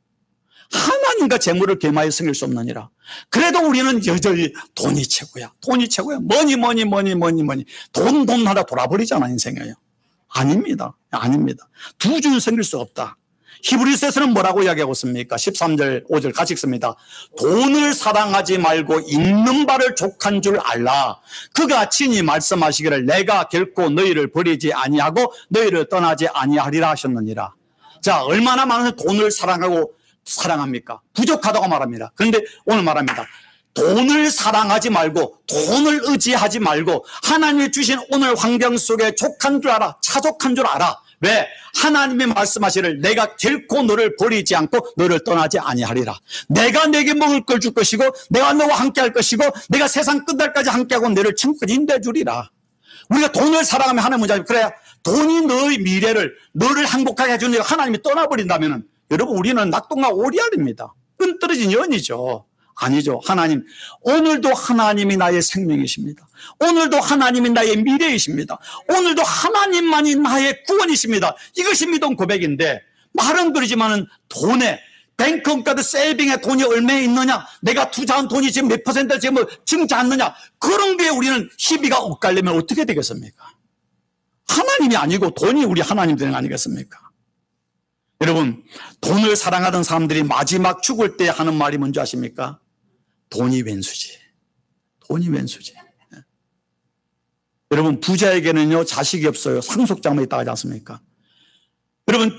하나님과 재물을 겸하여 섬길 수 없느니라. 그래도 우리는 여전히 돈이 최고야. 돈이 최고야. 뭐니. 돈 하다 돌아버리잖아, 인생이에요. 아닙니다. 아닙니다. 두 주는 섬길 수 없다. 히브리서에서는 뭐라고 이야기하고 있습니까? 13절, 5절 같이 읽습니다. 돈을 사랑하지 말고 있는 바를 족한 줄 알라. 그가 친히 말씀하시기를 내가 결코 너희를 버리지 아니하고 너희를 떠나지 아니하리라 하셨느니라. 자, 얼마나 많은 돈을 사랑합니까? 부족하다고 말합니다. 그런데 오늘 말합니다. 돈을 사랑하지 말고 돈을 의지하지 말고 하나님이 주신 오늘 환경 속에 족한 줄 알아. 차족한 줄 알아. 왜? 하나님이 말씀하시기를 내가 결코 너를 버리지 않고 너를 떠나지 아니하리라. 내가 내게 먹을 걸 줄 것이고 내가 너와 함께 할 것이고 내가 세상 끝날까지 함께하고 너를 천국까지 인도해 주리라. 우리가 돈을 사랑하면 하나님 문제, 그래 돈이 너의 미래를 너를 행복하게 해주는 하나님이 떠나버린다면 여러분 우리는 낙동과 오리알입니다. 끈떨어진 연이죠. 아니죠. 하나님, 오늘도 하나님이 나의 생명이십니다. 오늘도 하나님이 나의 미래이십니다. 오늘도 하나님만이 나의 구원이십니다. 이것이 믿음 고백인데 말은 그러지만은 돈에 뱅크카드 세이빙에 돈이 얼마에 있느냐, 내가 투자한 돈이 지금 몇 퍼센트 지금 증지 않느냐, 그런 게 우리는 희비가 엇갈리면 어떻게 되겠습니까? 하나님이 아니고 돈이 우리 하나님 되는 거 아니겠습니까? 여러분, 돈을 사랑하던 사람들이 마지막 죽을 때 하는 말이 뭔지 아십니까? 돈이 왼수지. 돈이 왼수지. 여러분, 부자에게는요, 자식이 없어요. 상속자만 있다고 하지 않습니까? 여러분,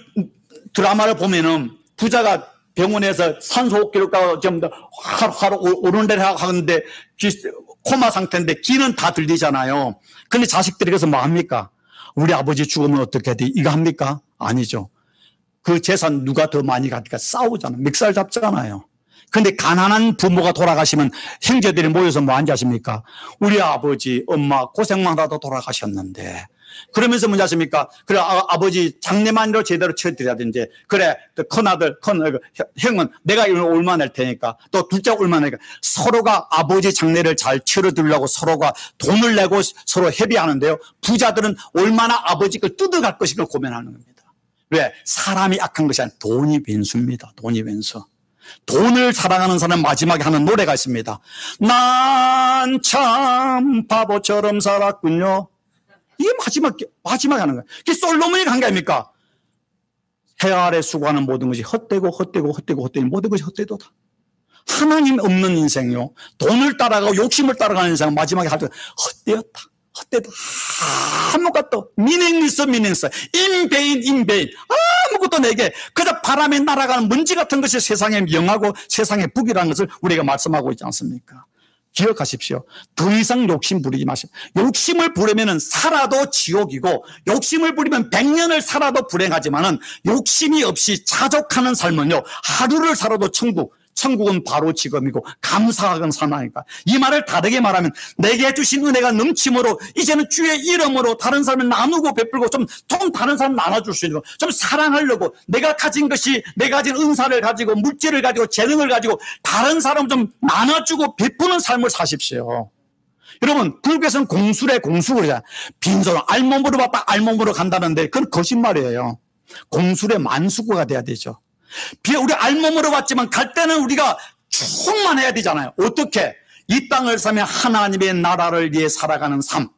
드라마를 보면은 부자가 병원에서 산소 호흡기가 좀 더 하루 오르내려 하는데 코마 상태인데 기는 다 들리잖아요. 근데 자식들이 그래서 뭐 합니까? 우리 아버지 죽으면 어떻게 돼? 이거 합니까? 아니죠. 그 재산 누가 더 많이 가니까 싸우잖아요. 멱살 잡잖아요. 근데 가난한 부모가 돌아가시면 형제들이 모여서 뭐 앉으십니까? 우리 아버지, 엄마 고생만 하다 돌아가셨는데. 그러면서 뭐지 하십니까? 그래, 아버지 장례만이라도 제대로 쳐드려야든지. 그래, 큰아들, 형은 내가 이걸 얼마 낼 테니까. 또 둘째가 얼마 내니까. 서로가 아버지 장례를 잘 치러드리려고 서로가 돈을 내고 서로 협의하는데요. 부자들은 얼마나 아버지 걸 뜯어갈 것인가 고민하는 겁니다. 왜? 사람이 악한 것이 아니라 돈이 왼수입니다. 돈이 왼수. 돈을 사랑하는 사람 마지막에 하는 노래가 있습니다. 난 참 바보처럼 살았군요. 이게 마지막에 하는 거예요. 이게 솔로몬이 간 게 아닙니까? 해 아래 수고하는 모든 것이 헛되고 모든 것이 헛되도다. 하나님 없는 인생요. 돈을 따라가고 욕심을 따라가는 인생은 마지막에 할 때 헛되었다. 아무것도 미닝리스 인베인 아무것도 내게 그저 바람에 날아가는 먼지 같은 것이 세상의 명하고 세상의 북이라는 것을 우리가 말씀하고 있지 않습니까? 기억하십시오. 더 이상 욕심 부리지 마십시오. 욕심을 부리면 살아도 지옥이고 욕심을 부리면 100년을 살아도 불행하지만은 욕심이 없이 자족하는 삶은요 하루를 살아도 천국은 바로 지금이고 감사하건 사나이까. 이 말을 다르게 말하면 내게 주신 은혜가 넘침으로 이제는 주의 이름으로 다른 사람을 나누고 베풀고 좀 다른 사람 나눠줄 수 있는 거, 좀 사랑하려고 내가 가진 것이 내가 가진 은사를 가지고 물질을 가지고 재능을 가지고 다른 사람 좀 나눠주고 베푸는 삶을 사십시오. 여러분 불교에서는 공수래 공수 그러잖아요. 빈손으로 알몸으로 왔다 알몸으로 간다는데 그건 거짓말이에요. 공수래 만수구가 돼야 되죠. 우리 알몸으로 왔지만 갈 때는 우리가 충만해야 되잖아요. 어떻게? 이 땅을 사며 하나님의 나라를 위해 살아가는 삶,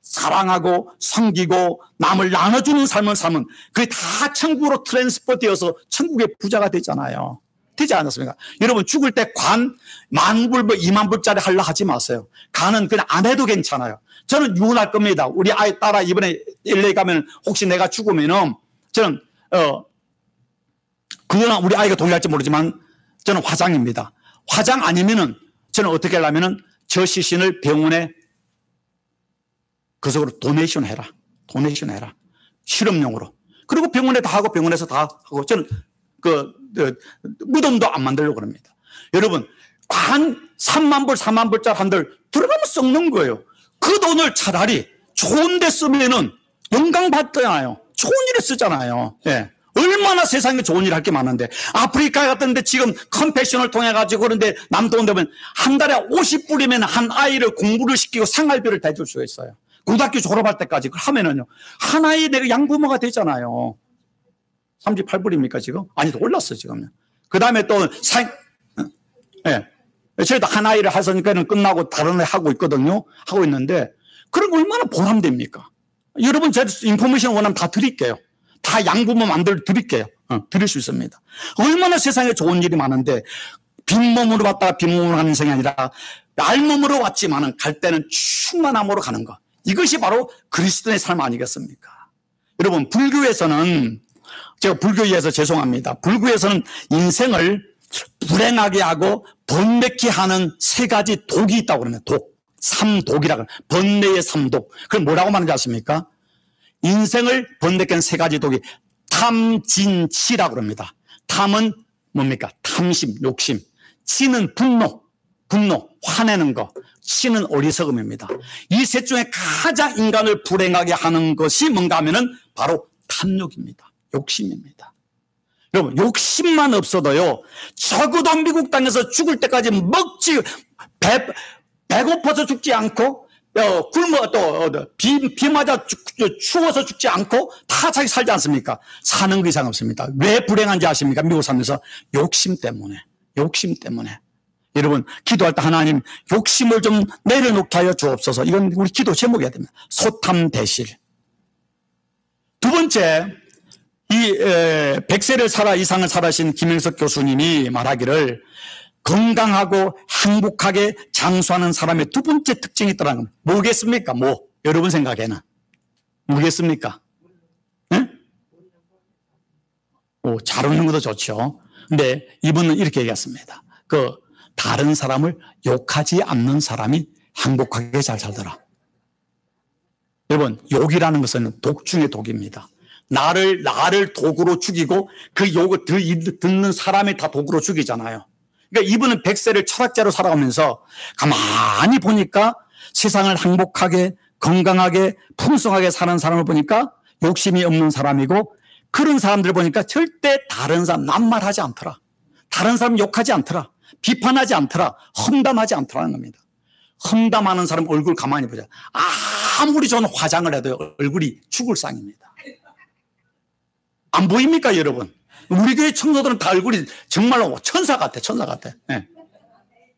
사랑하고 섬기고 남을 나눠주는 삶을 사면 그게 다 천국으로 트랜스포트 되어서 천국의 부자가 되잖아요. 되지 않았습니까? 여러분 죽을 때 관 10,000불 20,000불짜리 하려 하지 마세요. 관은 그냥 안 해도 괜찮아요. 저는 유언할 겁니다. 우리 아이 따라 이번에 LA 가면 혹시 내가 죽으면은 저는 그거는 우리 아이가 동의할지 모르지만 저는 화장입니다. 화장 아니면은 저는 어떻게 하려면은 저 시신을 병원에 그 속으로 도네이션 해라. 실험용으로. 그리고 병원에 다 하고 병원에서 다 하고 저는 무덤도 안 만들려고 합니다. 여러분, 관 30,000불, 40,000불짜리 한들 들어가면 썩는 거예요. 그 돈을 차라리 좋은 데 쓰면은 영광 받잖아요. 좋은 일에 쓰잖아요. 예. 얼마나 세상에 좋은 일 할 게 많은데 아프리카 같은 데 지금 컴패션을 통해 가지고 그런데 남도원 되면 한 달에 50불이면 한 아이를 공부를 시키고 생활비를 대줄 수 있어요. 고등학교 졸업할 때까지 그걸 하면은요 한 아이 내가 양부모가 되잖아요. 38불입니까 지금? 아니 더 올랐어 지금요. 그 다음에 또 저희도 한 아이를 하서니까는 끝나고 다른 애 하고 있거든요. 하고 있는데 그런 거 얼마나 보람됩니까? 여러분 제가 인포메이션 원하면 다 드릴게요. 다 양부모 만들어 드릴게요. 드릴 수 있습니다. 얼마나 세상에 좋은 일이 많은데 빈몸으로 왔다가 빈몸으로 가는 인생이 아니라 알몸으로 왔지만은 갈 때는 충만함으로 가는 것. 이것이 바로 그리스도의 삶 아니겠습니까? 여러분 불교에서는 제가 불교에서 죄송합니다. 불교에서는 인생을 불행하게 하고 번뇌케 하는 3가지 독이 있다고 그러면 삼독이라고 번뇌의 3독. 그걸 뭐라고 말하는지 아십니까? 인생을 번뇌케 하는 3가지 독이 탐진치라고 합니다. 탐은 뭡니까? 탐심, 욕심. 치는 분노, 화내는 거. 치는 어리석음입니다. 이 셋 중에 가장 인간을 불행하게 하는 것이 뭔가 하면은 바로 탐욕입니다. 욕심입니다. 여러분 욕심만 없어도요 적어도 미국 땅에서 죽을 때까지 먹지 배고파서 죽지 않고 굶어 또 비 맞아 추워서 죽지 않고 다 자기 살지 않습니까? 사는 그 이상 없습니다. 왜 불행한지 아십니까? 미국 살면서 욕심 때문에. 여러분 기도할 때 하나님 욕심을 좀 내려놓게 하여 주옵소서. 이건 우리 기도 제목이어야 됩니다. 소탐대실. 두 번째 이 100세를 이상을 살아신 김영석 교수님이 말하기를 건강하고 행복하게 장수하는 사람의 두 번째 특징이 있다는 겁니다. 뭐겠습니까? 여러분 생각에는 뭐겠습니까? 네? 잘 웃는 것도 좋죠. 근데 이분은 이렇게 얘기했습니다. 다른 사람을 욕하지 않는 사람이 행복하게 잘 살더라. 여러분, 욕이라는 것은 독 중의 독입니다. 나를 독으로 죽이고 그 욕을 듣는 사람이 다 독으로 죽이잖아요. 그러니까 이분은 100세를 철학자로 살아가면서 가만히 보니까 세상을 행복하게, 건강하게, 풍성하게 사는 사람을 보니까 욕심이 없는 사람이고, 그런 사람들을 보니까 절대 다른 사람 남말하지 않더라. 다른 사람 욕하지 않더라. 비판하지 않더라. 험담하지 않더라는 겁니다. 험담하는 사람 얼굴 가만히 보자. 아무리 좋은 화장을 해도 얼굴이 죽을 상입니다. 안 보입니까, 여러분? 우리 교회 청소들은 다 얼굴이 정말로 천사 같아, 천사 같아. 네.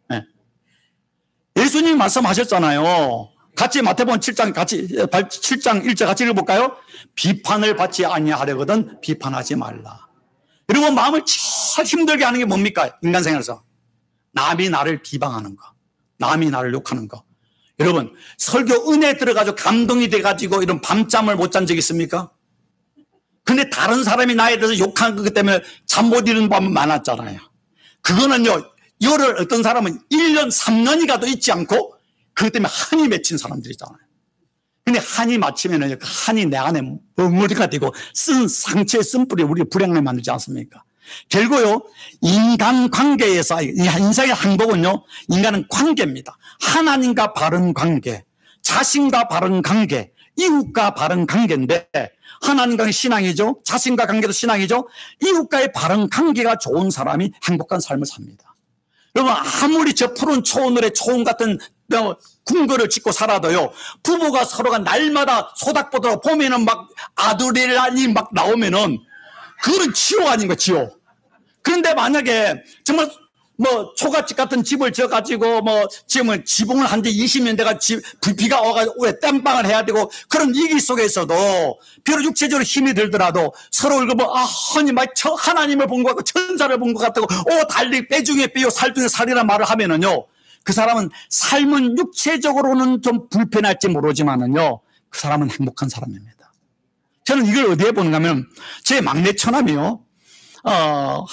네. 예수님이 말씀하셨잖아요. 같이 마태복음 7장 1절 같이 읽어볼까요? 비판을 받지 아니하려거든 비판하지 말라. 여러분, 마음을 참 힘들게 하는 게 뭡니까? 인간 생활에서. 남이 나를 비방하는 거, 남이 나를 욕하는 거. 여러분, 설교 은혜 들어가지고 감동이 돼가지고 이런 밤잠을 못 잔 적 있습니까? 근데 다른 사람이 나에 대해서 욕하는 것 때문에 잠 못 이루는 밤은 많았잖아요. 그거는요, 열흘 어떤 사람은 1년, 3년이 가도 잊지 않고 그것 때문에 한이 맺힌 사람들이잖아요. 근데 한이 맺히면은 그 한이 내 안에 머리가 되고 쓴 상처의 쓴뿌리 우리 불행을 만들지 않습니까? 결국요, 인간관계에서, 인생의 행복은요, 인간은 관계입니다. 하나님과 바른 관계, 자신과 바른 관계, 이웃과 바른 관계인데, 하나님과의 신앙이죠. 자신과 관계도 신앙이죠. 이웃과의 바른 관계가 좋은 사람이 행복한 삶을 삽니다. 여러분, 아무리 저 푸른 초원을의 초원 같은 궁궐을 짓고 살아도요, 부부가 서로가 날마다 소닥보도록 보면은 막 아드레날린이 막 나오면은 그건 지옥 아닌가, 지옥. 그런데 만약에 정말 초가집 같은 집을 지어가지고 지금은 지붕을 한 지 20년 돼가 비가 와가지고 왜 땜빵을 해야 되고 그런 위기 속에서도 비록 육체적으로 힘이 들더라도 서로 아니 하나님을 본 것 같고 천사를 본 것 같고 달리 빼중에 빼요 살중에 살이라는 말을 하면은요, 그 사람은 삶은 육체적으로는 좀 불편할지 모르지만은요, 그 사람은 행복한 사람입니다. 저는 이걸 어디에 보는가 하면 제 막내 처남이요,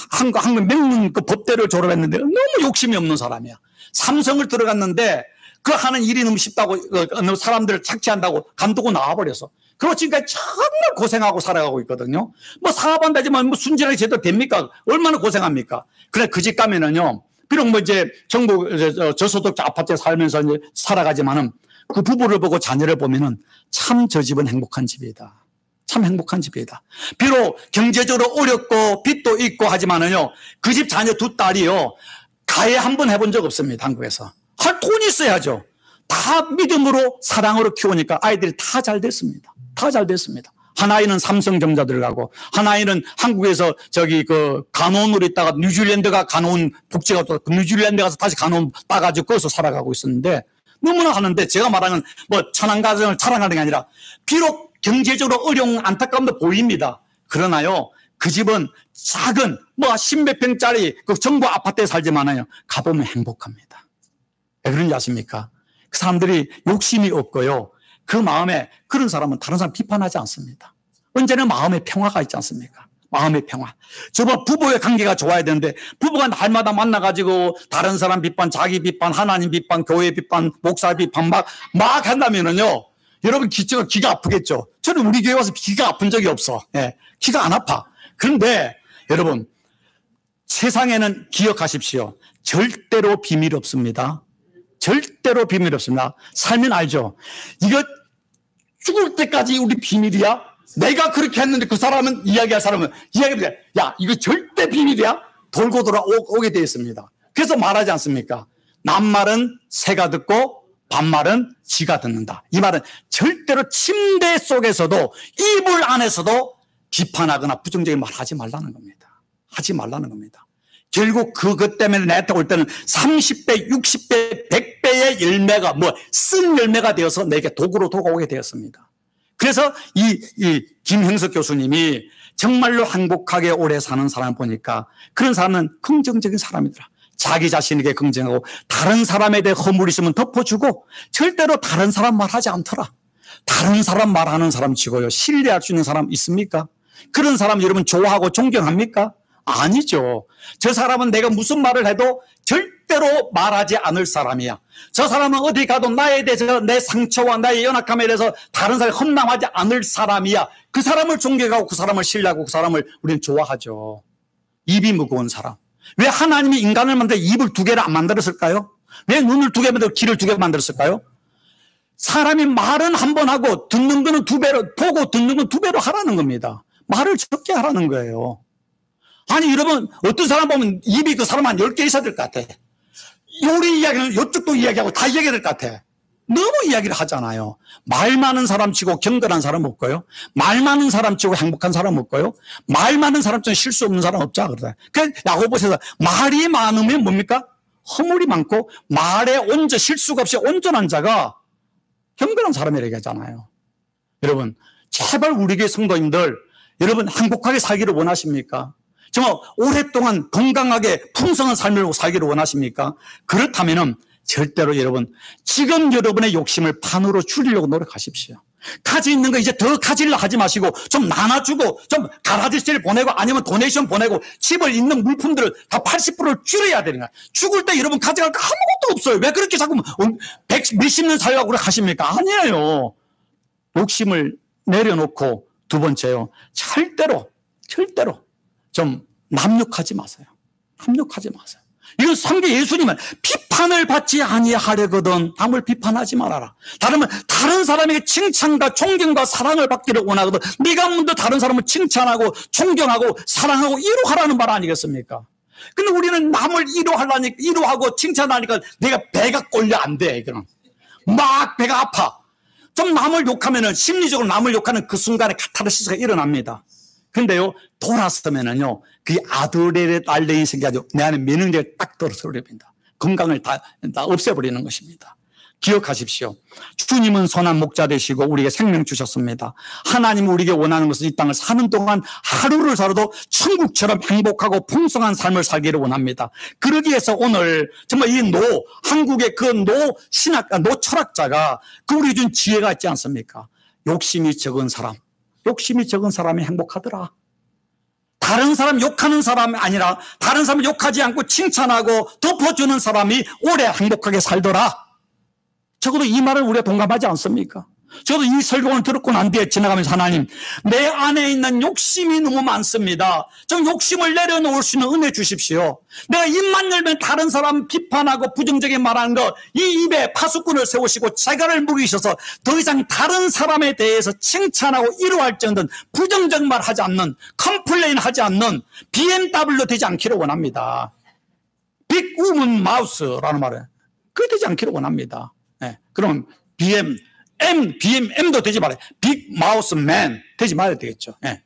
한국 명문 그 법대를 졸업했는데 너무 욕심이 없는 사람이야. 삼성을 들어갔는데 그 하는 일이 너무 쉽다고 사람들을 착취한다고 간두고 나와버렸어. 그리고 지금까지 정말 고생하고 살아가고 있거든요. 사업한다지만 순진하게 제대로 됩니까? 얼마나 고생합니까? 그래, 그 집 가면은요, 비록 이제 정부 저소득자 아파트에 살면서 이제 살아가지만은 그 부부를 보고 자녀를 보면은 참 저 집은 행복한 집이다. 참 행복한 집이다. 비록 경제적으로 어렵고 빚도 있고 하지만은요, 그 집 자녀 두 딸이요, 가해 한 번 해본 적 없습니다. 한국에서. 돈이 있어야죠. 다 믿음으로 사랑으로 키우니까 아이들이 다 잘 됐습니다. 다 잘 됐습니다. 한 아이는 삼성전자 들어가고, 한 아이는 한국에서 간호원으로 있다가 뉴질랜드가 간호원 복지가 또 뉴질랜드 가서 다시 간호원 따가지고 거기서 살아가고 있었는데, 너무나 하는데 제가 말하는 천안가정을 자랑하는 게 아니라 비록 경제적으로 어려운 안타까움도 보입니다. 그러나요, 그 집은 작은 십몇 평짜리 그 정부 아파트에 살지만요, 가보면 행복합니다. 왜 그런지 아십니까? 그 사람들이 욕심이 없고요, 그 마음에, 그런 사람은 다른 사람 비판하지 않습니다. 언제나 마음의 평화가 있지 않습니까? 마음의 평화. 저와 부부의 관계가 좋아야 되는데, 부부가 날마다 만나가지고 다른 사람 비판, 자기 비판, 하나님 비판, 교회 비판, 목사 비판 막 한다면은요, 여러분 기가 아프겠죠. 저는 우리 교회 와서 기가 아픈 적이 없어. 예, 기가 안 아파. 그런데 여러분, 세상에는 기억하십시오. 절대로 비밀 없습니다. 절대로 비밀 없습니다. 살면 알죠. 이거 죽을 때까지 우리 비밀이야? 내가 그렇게 했는데 그 사람은 이야기할 사람은 이야기합니다. 야, 이거 절대 비밀이야? 돌고 돌아 오게 되어 있습니다. 그래서 말하지 않습니까? 남말은 새가 듣고 반말은 쥐가 듣는다. 이 말은 절대로 침대 속에서도 이불 안에서도 비판하거나 부정적인 말 하지 말라는 겁니다. 하지 말라는 겁니다. 결국 그것 때문에 내한테 올 때는 30배, 60배, 100배의 열매가 쓴 열매가 되어서 내게 독으로 오게 되었습니다. 그래서 이 김형석 교수님이 정말로 행복하게 오래 사는 사람을 보니까 그런 사람은 긍정적인 사람이더라. 자기 자신에게 긍정하고 다른 사람에 대해 허물 있으면 덮어주고 절대로 다른 사람 말하지 않더라. 다른 사람 말하는 사람 치고요, 신뢰할 수 있는 사람 있습니까? 그런 사람 여러분 좋아하고 존경합니까? 아니죠. 저 사람은 내가 무슨 말을 해도 절대로 말하지 않을 사람이야. 저 사람은 어디 가도 나에 대해서 내 상처와 나의 연약함에 대해서 다른 사람이 험담하지 않을 사람이야. 그 사람을 존경하고 그 사람을 신뢰하고 그 사람을 우리는 좋아하죠. 입이 무거운 사람. 왜 하나님이 인간을 만들 때 입을 2개를 안 만들었을까요? 왜 눈을 2개 만들고 귀를 2개 만들었을까요? 사람이 말은 한 번 하고 듣는 거는 2배로, 보고 듣는 건 2배로 하라는 겁니다. 말을 적게 하라는 거예요. 아니, 여러분, 어떤 사람 보면 입이 그 사람 한 10개 있어야 될 것 같아. 우리 이야기는 이쪽도 이야기하고 다 이야기해야 될 것 같아. 너무 이야기를 하잖아요. 말 많은 사람 치고 경건한 사람 없고요. 말 많은 사람 치고 행복한 사람 없고요. 말 많은 사람 치고 실수 없는 사람 없자 그러다. 그 야고보서에서 말이 많으면 뭡니까? 허물이 많고 말에 실수가 없이 온전한 자가 경건한 사람이라고 얘기하잖아요. 여러분, 제발 우리 교회 성도님들, 여러분 행복하게 살기를 원하십니까? 정말 오랫동안 건강하게 풍성한 삶을 살기를 원하십니까? 그렇다면은 절대로 여러분, 지금 여러분의 욕심을 반으로 줄이려고 노력하십시오. 가지 있는 거 이제 더 가지려 하지 마시고 좀 나눠주고 좀 가라지실 보내고 아니면 도네이션 보내고 집을 있는 물품들을 다 80%를 줄여야 되는 거야. 죽을 때 여러분 가져갈 거 아무것도 없어요. 왜 그렇게 자꾸 몇십 년 살려고 하십니까? 아니에요. 욕심을 내려놓고 두 번째요. 절대로 좀 남욕하지 마세요. 남욕하지 마세요. 이건 성경 예수님은 비판을 받지 아니하려거든 남을 비판하지 말아라. 다른 사람에게 칭찬과 존경과 사랑을 받기를 원하거든 네가 먼저 다른 사람을 칭찬하고 존경하고 사랑하고 위로하라는 말 아니겠습니까? 근데 우리는 남을 위로하고 칭찬하니까 내가 배가 꼴려 안 돼. 이거는 막 배가 아파. 좀 남을 욕하면은 심리적으로 남을 욕하는 그 순간에 카타르시스가 일어납니다. 근데요, 돌아서면은요, 그 아들의 딸내미 생겨가지고 내 안에 면역력이 딱 떨어져버립니다. 건강을 다 없애버리는 것입니다. 기억하십시오. 주님은 선한 목자 되시고 우리에게 생명 주셨습니다. 하나님은 우리에게 원하는 것은 이 땅을 사는 동안 하루를 살아도 천국처럼 행복하고 풍성한 삶을 살기를 원합니다. 그러기 위해서 오늘 정말 한국의 그 노 철학자가 그 우리 준 지혜가 있지 않습니까? 욕심이 적은 사람이 행복하더라. 다른 사람 욕하는 사람이 아니라 다른 사람 욕하지 않고 칭찬하고 덮어주는 사람이 오래 행복하게 살더라. 적어도 이 말을 우리가 동감하지 않습니까? 저도 이 설교를 듣고 난 뒤에 지나가면서 하나님, 내 안에 있는 욕심이 너무 많습니다. 좀 욕심을 내려놓을 수 있는 은혜 주십시오. 내가 입만 열면 다른 사람 비판하고 부정적인 말하는 거, 이 입에 파수꾼을 세우시고 재갈을 물으셔서 더 이상 다른 사람에 대해서 칭찬하고 위로할 정도는 부정적 말 하지 않는, 컴플레인 하지 않는 BMW 되지 않기를 원합니다. 빅 우먼 마우스라는 말은 그게 되지 않기를 원합니다. 네. 그럼 BMM도 되지 말아요. 빅 마우스 맨 되지 말아야 되겠죠. 예.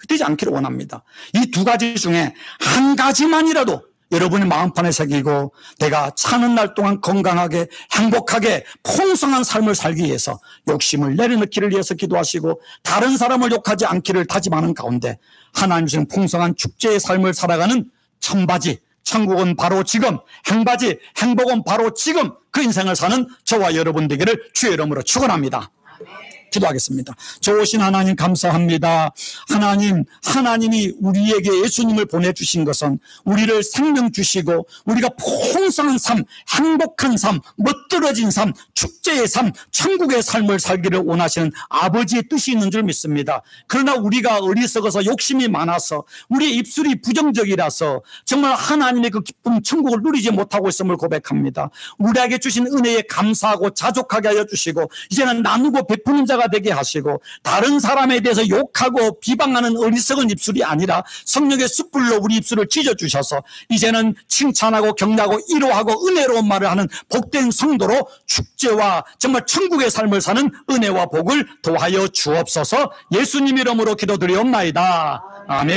되지 않기를 원합니다. 이 두 가지 중에 한 가지만이라도 여러분의 마음판에 새기고 내가 사는 날 동안 건강하게 행복하게 풍성한 삶을 살기 위해서 욕심을 내려놓기를 위해서 기도하시고 다른 사람을 욕하지 않기를 다짐하는 가운데 하나님 주신 풍성한 축제의 삶을 살아가는 청바지, 천국은 바로 지금, 행바지, 행복은 바로 지금 그 인생을 사는 저와 여러분 되기를 주의 이름으로 축원합니다. 기도하겠습니다. 좋으신 하나님 감사합니다. 하나님이 우리에게 예수님을 보내주신 것은 우리를 생명 주시고 우리가 풍성한 삶, 행복한 삶, 멋들어진 삶, 축제의 삶, 천국의 삶을 살기를 원하시는 아버지의 뜻이 있는 줄 믿습니다. 그러나 우리가 어리석어서 욕심이 많아서 우리의 입술이 부정적이라서 정말 하나님의 그 기쁨 천국을 누리지 못하고 있음을 고백합니다. 우리에게 주신 은혜에 감사하고 자족하게 하여 주시고 이제는 나누고 베푸는 자가 되게 하시고 다른 사람에 대해서 욕하고 비방하는 어리석은 입술이 아니라 성령의 숯불로 우리 입술을 찢어주셔서 이제는 칭찬하고 격려하고 위로하고 은혜로운 말을 하는 복된 성도로 축제와 정말 천국의 삶을 사는 은혜와 복을 도하여 주옵소서. 예수님 이름으로 기도드리옵나이다. 아멘.